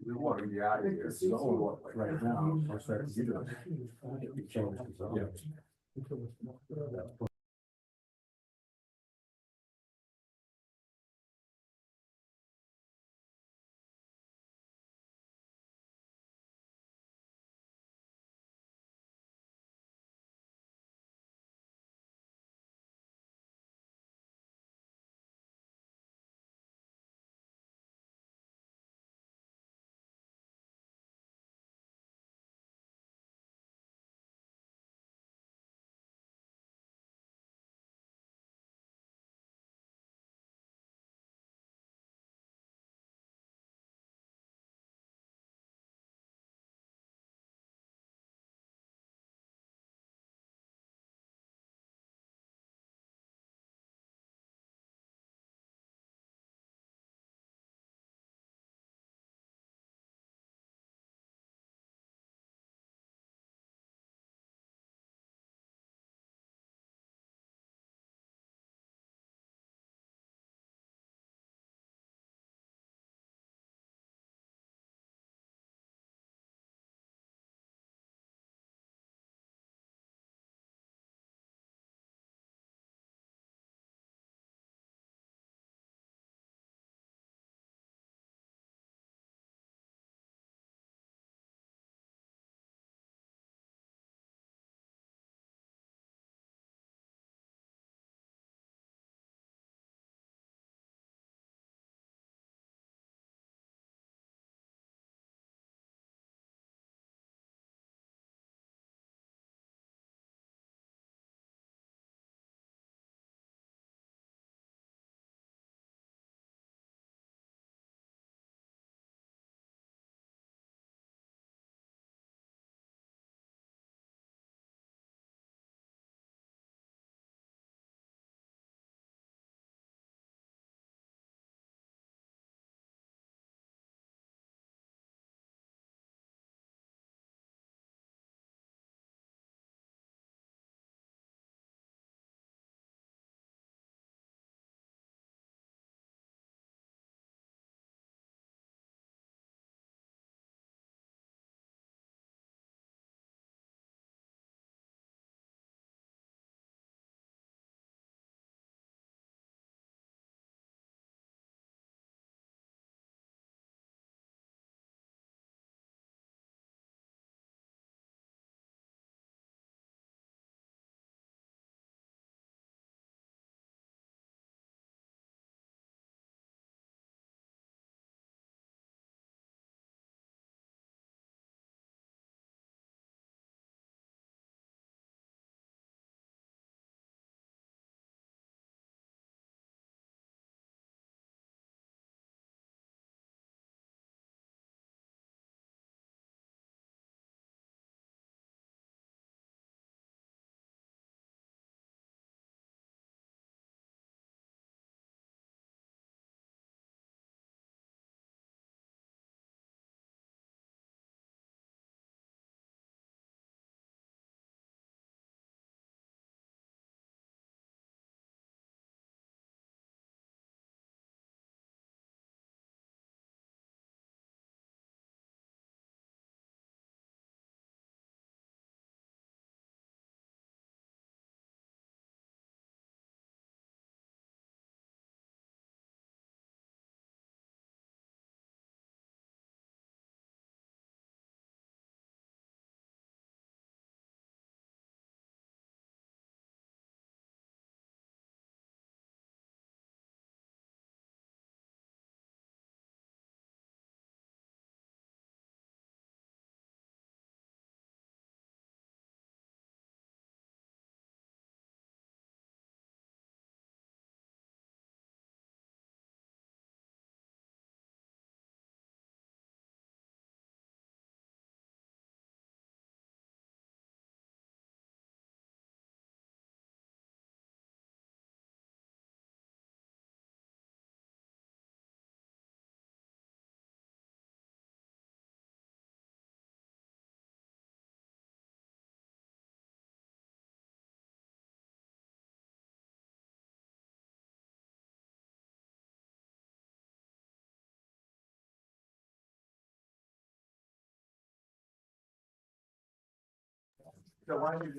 We want to be out of here, so right now, I'll start to get it.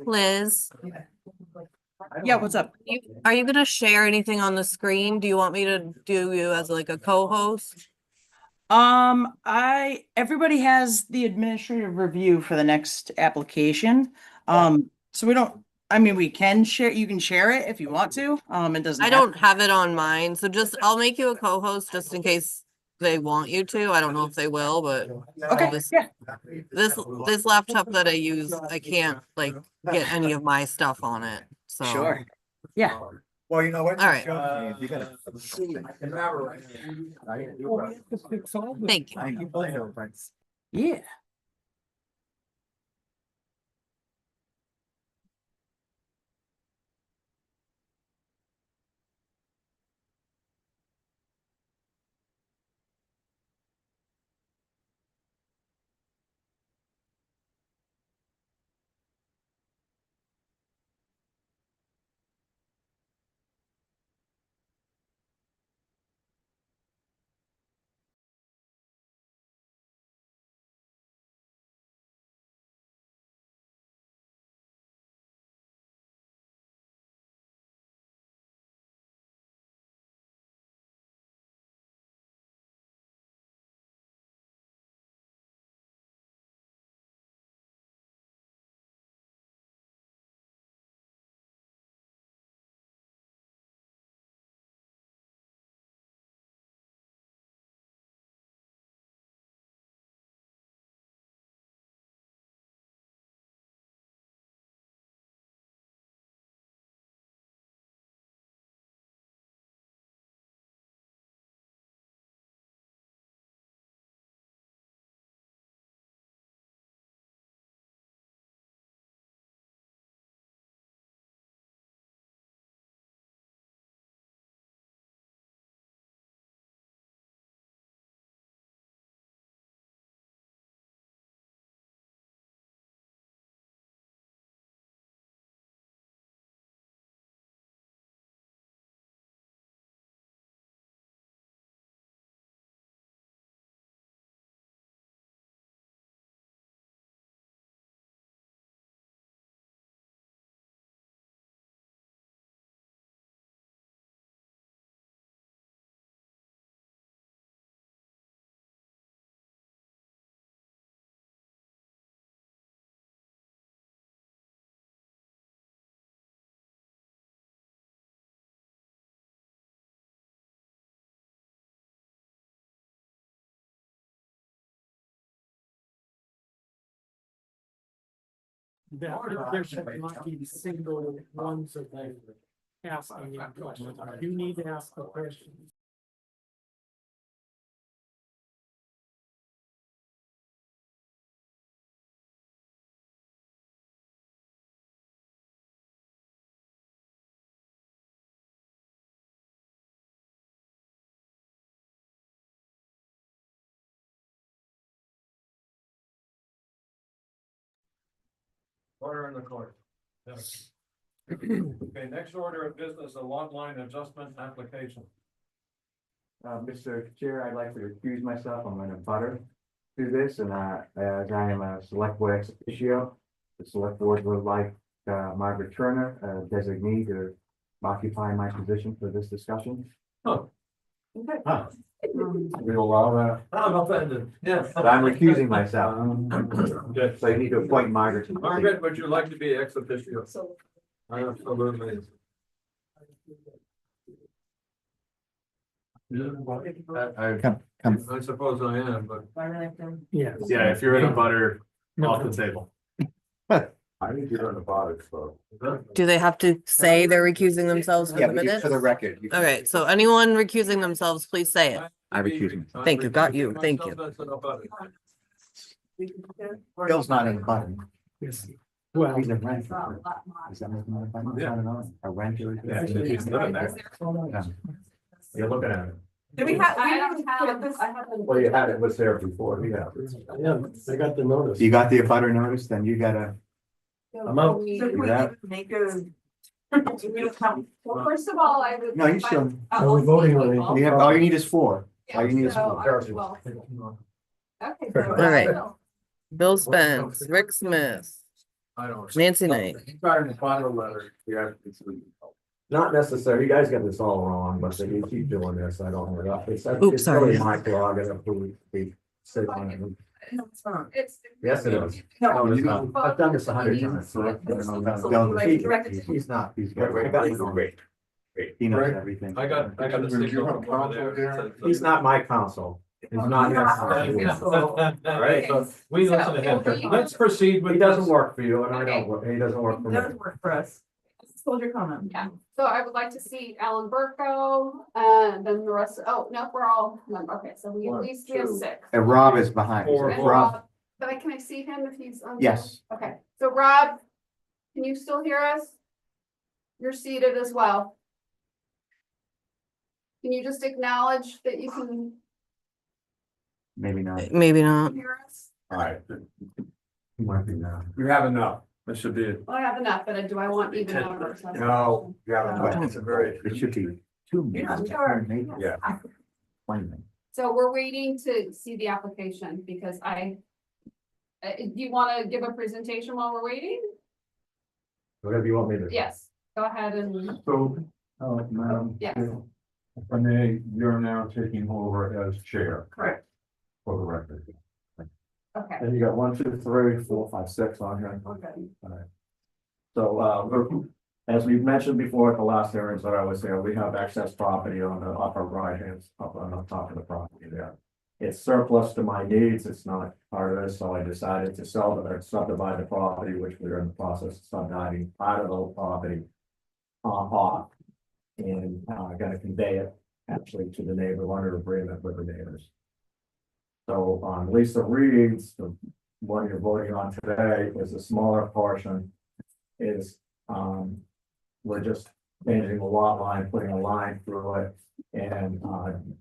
Liz, Yeah, what's up? are you gonna share anything on the screen? Do you want me to do you as like a co-host? Everybody has the administrative review for the next application. So we don't, I mean, we can share, you can share it if you want to. It doesn't. I don't have it on mine, so I'll make you a co-host just in case they want you to. I don't know if they will, but Okay, this- yeah. this laptop that I use, I can't like get any of my stuff on it, so. Sure. Yeah. Well, you know what? All right. You're gonna. Thank you. Yeah. That there should not be single ones of them asking you questions. You need to ask the questions. Order in the court. Yes. Okay, next order of business, a lot line adjustment application. Mr. Chair, I'd like to recuse myself. I'm going to butter do this, and as I am a select board ex officio, the select board would like Margaret Turner, designee, to occupy my position for this discussion. Oh. Okay. We allow that. I'm offended, yes. But I'm recusing myself, Good. so you need to appoint Margaret. Margaret, would you like to be ex officio? So Absolutely. I suppose I am, but. Yes. Yeah, if you're in a butter, off the table. I think you're gonna bother, so. Do they have to say they're recusing themselves for Yeah, the but minutes? for the record. you- Okay, so anyone recusing themselves, please say it. I recuse myself. Thank you, got you, thank you. Bill's not in the button. Well, He's a renter. Is that what I'm talking about? I don't know. A renter. Yeah, he's living there. You're looking at it. Do we have, I don't have this. Well, you had it, was there before, yeah. Yeah, I got the notice. You got the butter notice, then you gotta. I'm out. so can we Yeah. even make a? We don't have. Well, first of all, I would. No, you still, Are we voting on anything? you have, all you need is four. Yeah, All you need is so four. I- well, Okay. so- All right. Bill Spence, Rick Smith, I don't. Nancy Knight. Trying to find a letter. Yeah. Not necessary, you guys got this all wrong, but if you keep doing this, I don't know, it's Oops, really sorry. my prerogative to sit on it. It's. Yes, it is. No, No, it's not. I've done this 100 times. He's not, he's. Great. He knows everything. I got the signal from over there. He's not my counsel. He's not. Right, so we listen to him. Let's proceed with. He doesn't work for you and I don't work, he doesn't work for It me. does work for us. Hold your comment. Yeah, so I would like to see Alan Burko, and then the rest, oh, no, we're all, okay, so we at least we have 6. And Rob is behind. Four. And Rob, but can I see him if he's on? yes. Okay, so Rob, can you still hear us? You're seated as well. Can you just acknowledge that you can Maybe not. Maybe not. hear us? All right. He might be now. You have enough. That should be it. Well, I have enough, but do I want even numbers? No, you have enough. It's a very. It should be 2 Yeah, minutes. sure. Yeah. So we're waiting to see the application because do you want to give a presentation while we're waiting? Whatever you want me to. Yes, go ahead and, So, Madam. Yes. Chair, if I may, you're now taking over as chair Correct. for the record. okay. And you got 1, 2, 3, 4, 5, 6 on here. Okay. So, as we've mentioned before at the last hearings that I was there, we have excess property on the upper right hand, up on the top of the property there. It's surplus to my needs, it's not part of this, so I decided to sell or subdivide the property, which we're in the process of subdividing part of the whole property off. And gonna convey it actually to the neighbor under agreement with the neighbors. So Lisa Reed's, the one you're voting on today is a smaller portion. Is we're just changing the lot line, putting a line through it and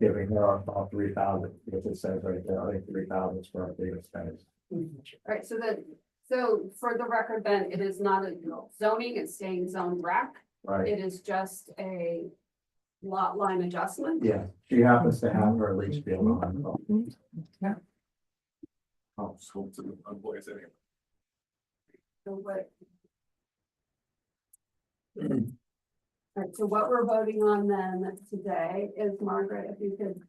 giving her about 3,000, which it says right there, I think 3,000 square feet of space. All right, so for the record, then it is not a zoning, it's staying zone rec. Right, It is just a lot line adjustment. yeah, she happens to have her leach field on. Oh, school to the boys anyway. So what? All right, so what we're voting on then today is, Margaret, if you could.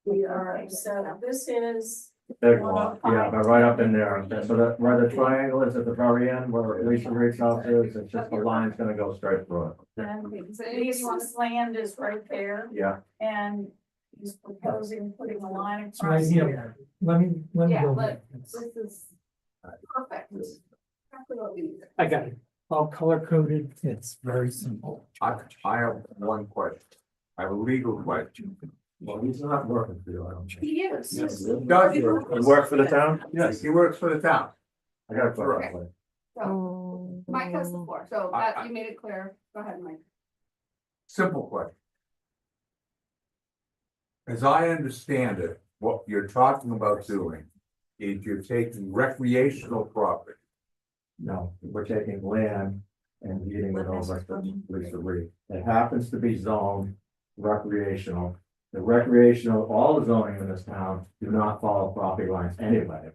We are, So this is. Big lot, yeah, but right up in there, so that where the triangle is at the very end, where Lisa Reed's house is, it's just the line's gonna go straight through it. And So if you want Lisa's land is right there, Yeah, and he's proposing putting a line It's right across here. here. Let me Yeah, go. this is perfect. Exactly what we need. I got it. All color coded. It's very simple. I have one question. I have a legal question. well, he's not working for you, I don't think. He is. Does You work for the town? Yes, he works for the town. I got a question. So Mike has the floor, so that you made it clear. Go ahead, Mike. Simple question. As I understand it, what you're talking about doing is you're taking recreational property. No, we're taking land and deeding it over to Lisa Reed. It happens to be zoned recreational. The recreational, all the zoning in this town do not follow property lines anyway.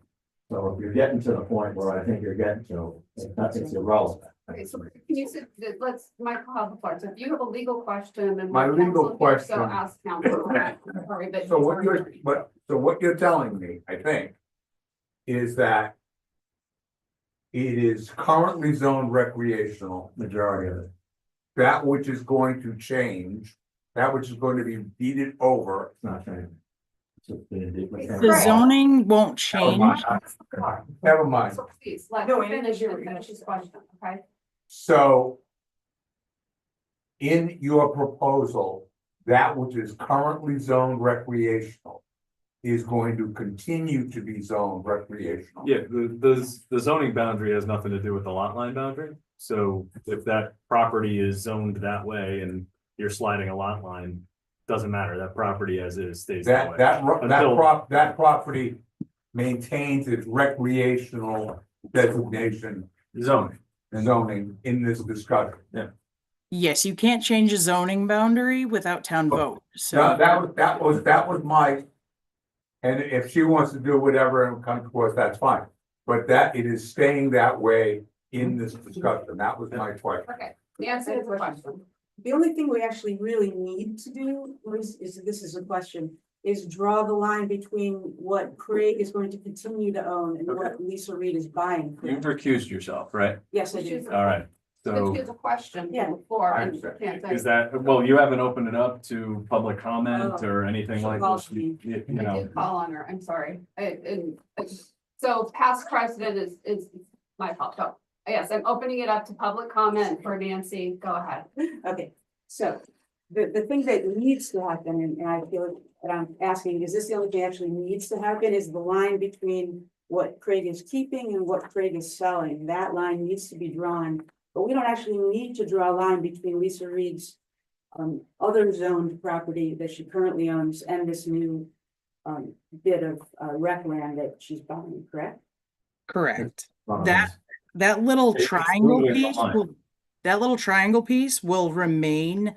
So if you're getting to the point where I think you're getting to, it's irrelevant. Okay, so can you sit, let's, Michael have the floor. So if you have a legal question and. My legal counsel here, So question- ask counsel. Sorry, but. So what you're telling me, I think, is that it is currently zoned recreational, Majority of it. that which is going to change, that which is going to be deeded over. It's not changing. It's just being deed- The zoning won't change. Never mind. So please, let No, him finish his question, okay? So in your proposal, that which is currently zoned recreational is going to continue to be zoned recreational. Yeah, the zoning boundary has nothing to do with the lot line boundary. So if that property is zoned that way and you're sliding a lot line, doesn't matter, that property as is stays that way. That property maintains its recreational designation Zoning. zoning in this discussion. Yeah. Yes, you can't change a zoning boundary without town vote, so. No, that was my. And if she wants to do whatever and come to us, that's fine. but that it is staying that way in this discussion. That was my question. Okay, Nancy has a question. The only thing we actually really need to do is this is a question, is draw the line between what Craig is going to continue to own and what Lisa Reed is buying. You've recused yourself, right? Yes, I do. All right, so. She has a question Yeah. before. I and understand. can't say- Is that, well, you haven't opened it up to public comment Oh. or anything She like called this? me. You I know, did call on her, I'm sorry. So past precedent is my fault. So, yes, I'm opening it up to public comment for Nancy. Go ahead. Okay, so the thing that needs to happen, and I feel that I'm asking, is this the only thing that actually needs to happen, is the line between what Craig is keeping and what Craig is selling. That line needs to be drawn, but we don't actually need to draw a line between Lisa Reed's other zoned property that she currently owns and this new bit of rec land that she's buying, correct? Correct. Um, That little It's triangle moving the piece line. will, that little triangle piece will remain,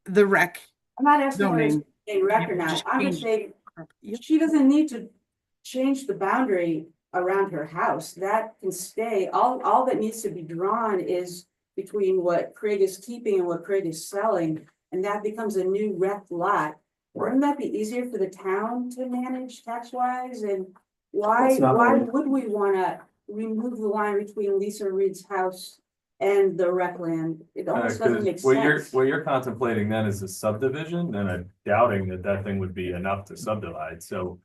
the rec. I'm not asking her to zoning. stay rec or Yep, not, just I'm just change- saying, Yep. she doesn't need to change the boundary around her house, that can stay, all that needs to be drawn is between what Craig is keeping and what Craig is selling, and that becomes a new rec lot. Wouldn't that be easier for the town to manage tax wise, and why That's not what we- would we wanna remove the line between Lisa Reed's house and the rec land? It almost doesn't make because what sense. you're contemplating then is a subdivision, and I'm doubting that that thing would be enough to subdivide, so.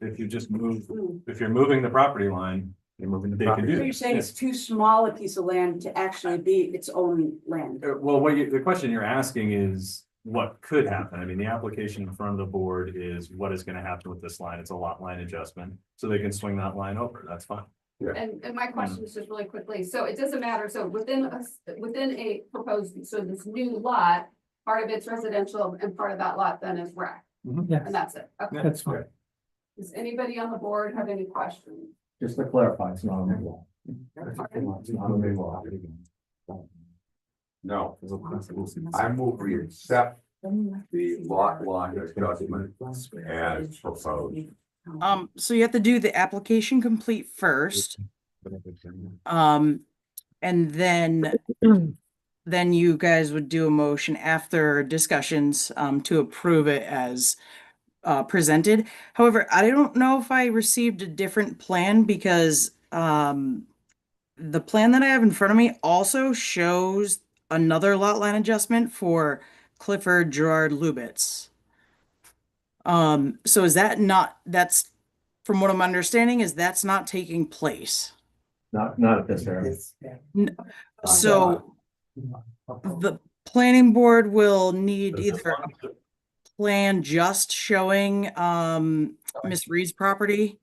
If you just move, Mm. if you're moving the property line, You're moving the They can property. do So that. you're saying it's too small a piece of land to actually be its own land? Well, the question you're asking is what could happen? I mean, the application in front of the board is what is gonna happen with this line? It's a lot line adjustment, so they can swing that line over, that's fine. And my question is just really quickly, so it doesn't matter, so within a proposed, so this new lot, part of it's residential and part of that lot then is rec, Yes, and that's it. Okay. that's fine. Does anybody on the board have any questions? Just to clarify, it's not a new law. It's not a new law. No, I move we accept the lot line adjustment as proposed. So you have to do the application complete first. And then you guys would do a motion after discussions, to approve it as presented. However, I don't know if I received a different plan because, the plan that I have in front of me also shows another lot line adjustment for Clifford Gerard Lubitz. So is that not, that's, from what I'm understanding, is that's not taking place. Not at this area. So the planning board will need either a plan just showing, Miss Reed's property.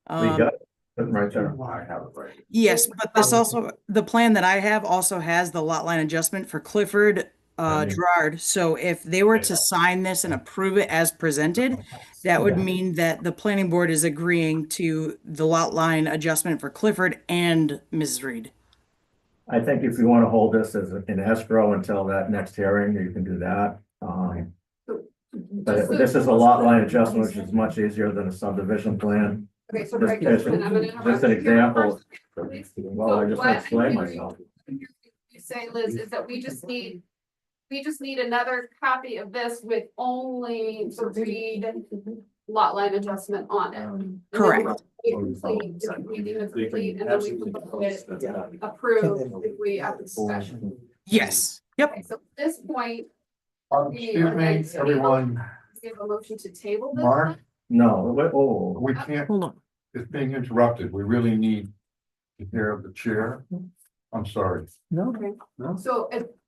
We got it right there. I have it right. Yes, but this also, the plan that I have also has the lot line adjustment for Clifford Gerard. So if they were to sign this and approve it as presented, that would mean that the planning board is agreeing to the lot line adjustment for Clifford and Mrs. Reed. I think if you want to hold this as an escrow until that next hearing, you can do that. But this is a lot line adjustment, which is much easier than a subdivision plan. Okay, so Just- Craig, just- and I'm gonna just interrupt an you here example. first, please. Well, I just What explained myself. You say, Liz, is that we just need another copy of this with only the Reed lot line adjustment on it. And then Correct. it's complete, it's complete, and complete, and then we can vote it approved if we have discussion. Yes. Yep. Okay, so at this point, Excuse me, everyone, we have a motion to table this. Mark, No, oh, we can't, Hold on. it's being interrupted. We really need to hear the chair. I'm sorry.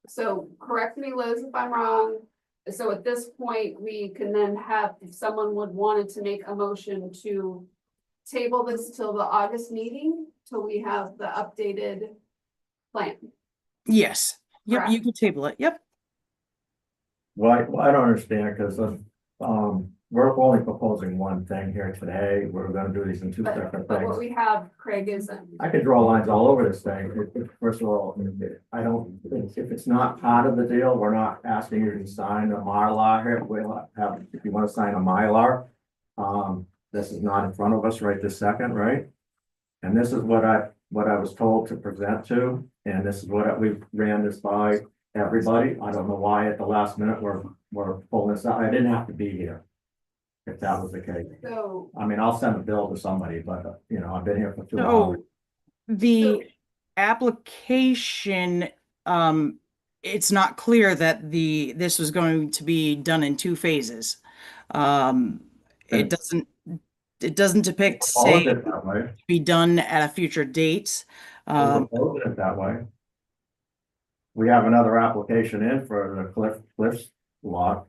So correct me, Liz, if I'm wrong. So at this point, we can then have, if someone would wanted to make a motion to table this till the August meeting, till we have the updated plan. Yes. Yep, you Correct. can table it. Yep. well, I don't understand, because, we're only proposing one thing here today. We're gonna do these in two separate But what things. we have, Craig, is, I could draw lines all over this thing. First of all, I don't, if it's not part of the deal, we're not asking you to sign a Mylar here. We'll have, if you want to sign a Mylar. This is not in front of us right this second, right? And this is what I was told to present to, and this is what we ran this by everybody. I don't know why at the last minute we're pulling this out. I didn't have to be here. If that was the case. So, I mean, I'll send a bill to somebody, but you know, I've been here for 2 So hours. the application, it's not clear that this was going to be done in 2 phases. It doesn't depict, say, Proposed it that way. be done at a future date. We proposed it that way. We have another application in for the Cliffs lot.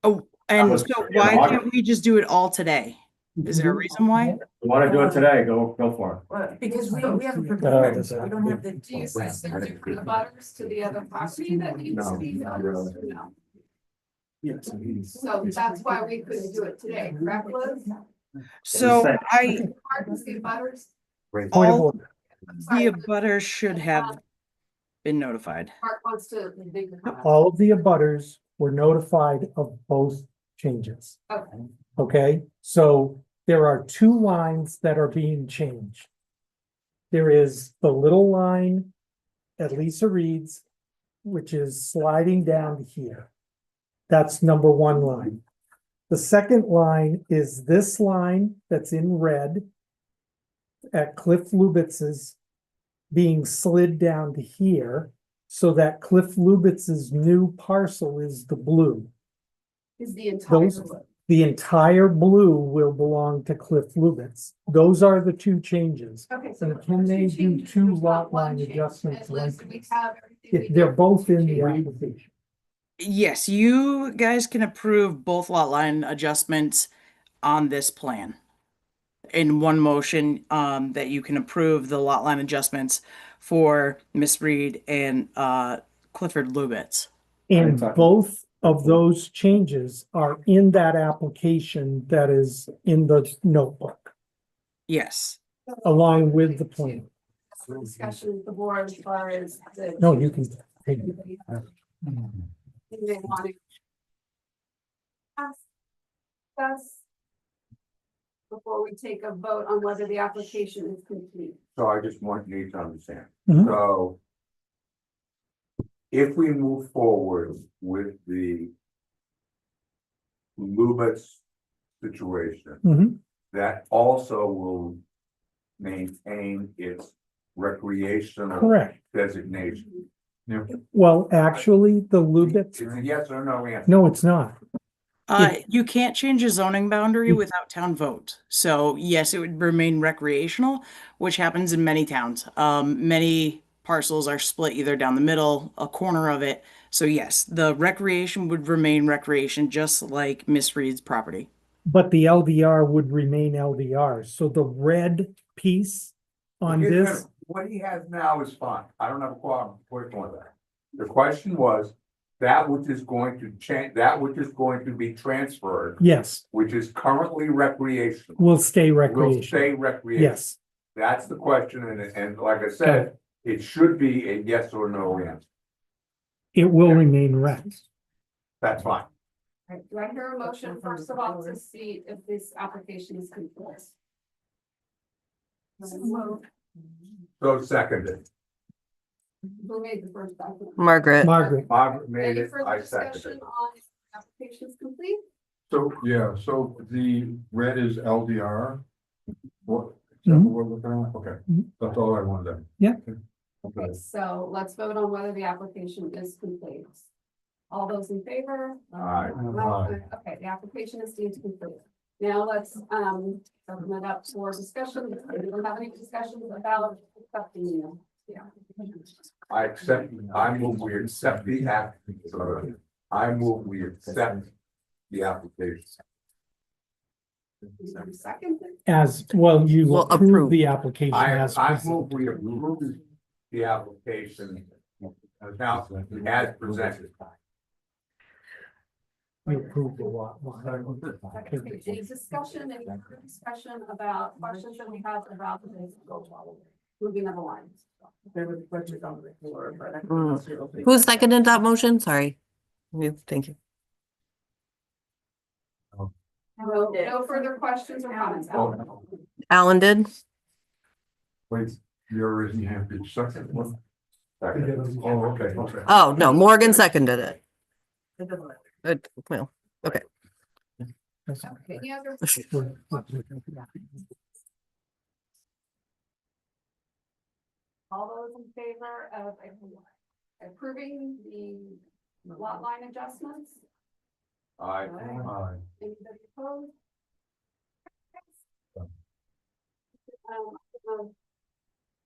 Oh, and was so in why August. can't we just do it all today? Is there a reason why? You want to do it today? Go for it. Because we haven't prepared. we don't have the. do you think there's different butters to the other property that needs to be not done? really. No. So that's why we couldn't do it today, correct, Liz? So Hard to see butters. Point of all order. the abutters should have been notified. Mark wants to. All of the abutters were notified of both changes. Okay. Okay, so there are 2 lines that are being changed. There is the little line at Lisa Reed's, which is sliding down to here. That's number 1 line. The second line is this line that's in red at Cliff Lubitz's being slid down to here, so that Cliff Lubitz's new parcel is the blue. Is the entire. Those, the entire blue will belong to Cliff Lubitz. Those are the 2 changes. Okay, so. And can they do 2 lot line adjustments? And Liz, like we have everything we if they're need. both in the application? Yes, you guys can approve both lot line adjustments on this plan. In one motion, that you can approve the lot line adjustments for Miss Reed and Clifford Lubitz. And both of those changes are in that application that is in the notebook, Yes. along with the plan. Discussion with the board as far as the. No, you can take it. They want to. Discuss. Before we take a vote on whether the application is complete. So I just want you to understand. Mhm. So if we move forward with the Lubitz situation, Mhm. that also will maintain its recreational Correct. designation. Well, actually, the Lubitz, It's a yes or no answer. no, it's not. You can't change a zoning boundary without town vote. So yes, it would remain recreational, which happens in many towns. Many parcels are split either down the middle, a corner of it. So yes, the recreation would remain recreation, just like Miss Reed's property. But the LDR would remain LDR. So the red piece on this, What he has now is fine. I don't have a problem working with that. The question was, that which is going to change, that which is going to be transferred, yes, which is currently recreational, will stay will recreation. stay recreational. Yes, That's the question, and like I said, it should be a yes or no answer. it will remain rec. That's fine. Right, do I hear a motion first of all to see if this application is complete? So seconded. Who made the first document? Margaret. Margaret, Margaret made Any it, further I seconded discussion it. on if the application is complete? So, yeah, so the red is LDR. What, is that what we're looking at? Okay, Mhm. that's all I wanted. Yeah. Okay, so let's vote on whether the application is complete. All those in favor? Aye. Okay, the application is deemed complete. Now let's open it up for discussion. We don't have any discussions about accepting the application. I move we accept the application. I move we accept the application. Second, as, well, you Well, approve approve. the application as. I move we approve the application as presented. You approve the lot. any discussion, any further discussion about questions that we have about this moving of the lines? There was questions on the floor, but I think Mm. that's your opening. Who seconded that motion? Sorry. You, thank you. No further questions or comments. Alan did. Wait, you already have the second one? Oh, okay, okay. Oh, no, Morgan seconded it. Well, okay. Any other? All those in favor of approving the lot line adjustments? Aye. Anybody opposed?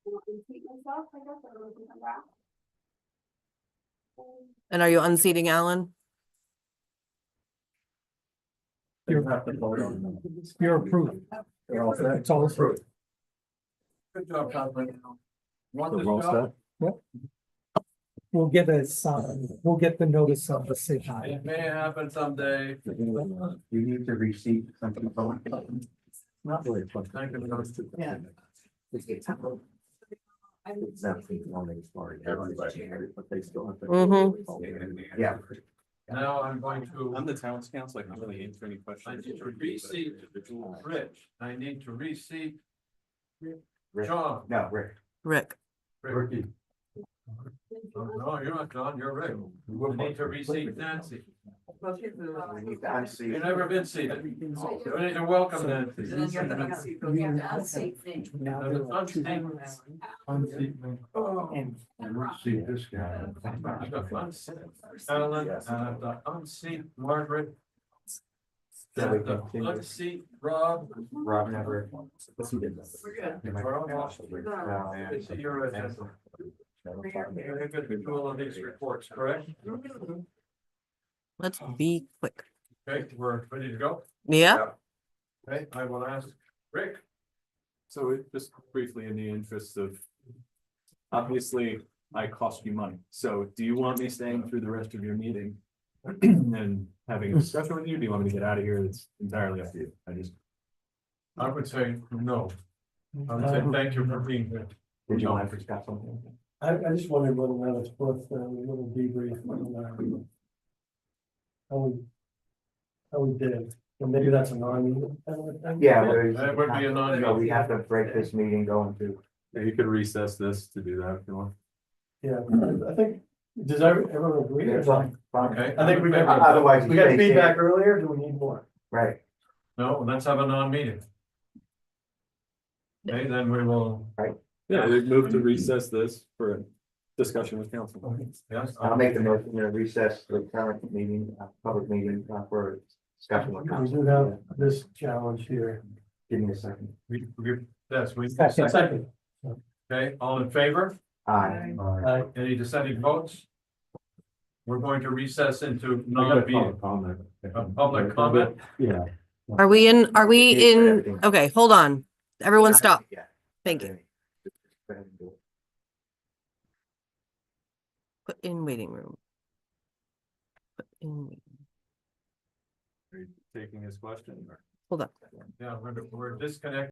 Repeat myself, I guess, or we can come back. And are you unseating Alan? You have to vote on them. You're approved. They're all set. It's all approved. Good job, Councilman. Want The this roll job? set. We'll get we'll get the notice of decision. It may happen someday. You need to receipt something from. Not really. Thank you. Yeah. Yeah. Now I'm going to. I'm the town council, I can really answer any questions. I need to reseat Rich. I need to reseat John. No, Rick. Rick. Ricky. No, you're not John, you're Rick. We need to reseat Nancy. We need to unseat. You've never been seated. We need to welcome Nancy. See this guy. I've got Alan, and I've got unseat Margaret. So we And continue. unseat Rob. Rob never. You're very good control of these reports, correct? Let's be quick. Okay, we're ready to go? Yeah. Okay, I will ask Rick. So it just briefly in the interest of, obviously, I cost you money. So do you want me staying through the rest of your meeting? And having a discussion with you? Do you want me to get out of here? It's entirely up to you. I would say no. I would say thank you for being here. Did you want to discuss something? I just wondered whether or not it's worth a little debrief on how we did, and maybe that's a non-meeting. Yeah. That would be a non. We have to break this meeting going to. You could recess this to do that if you want. Yeah, I think, does everyone agree? Yeah, fine. Okay. I think we got, Otherwise. we got feedback earlier, do we need more? Right. No, let's have a non-meeting. Okay, then we will. Yeah, we move to recess this for a discussion with council. Yes. I'll make the motion to recess the current meeting, public meeting, for discussion with We council. do have this challenge here. Give me a second. Yes, we. Second. Okay, all in favor? Aye. Any dissenting votes? We're going to recess into I got a non-meeting, comment. public comment. Yeah. Are we in, okay, hold on. Everyone stop. Yeah. Thank you. Put in waiting room. Put in, Are you taking his question or? hold on. Yeah, we're disconnected.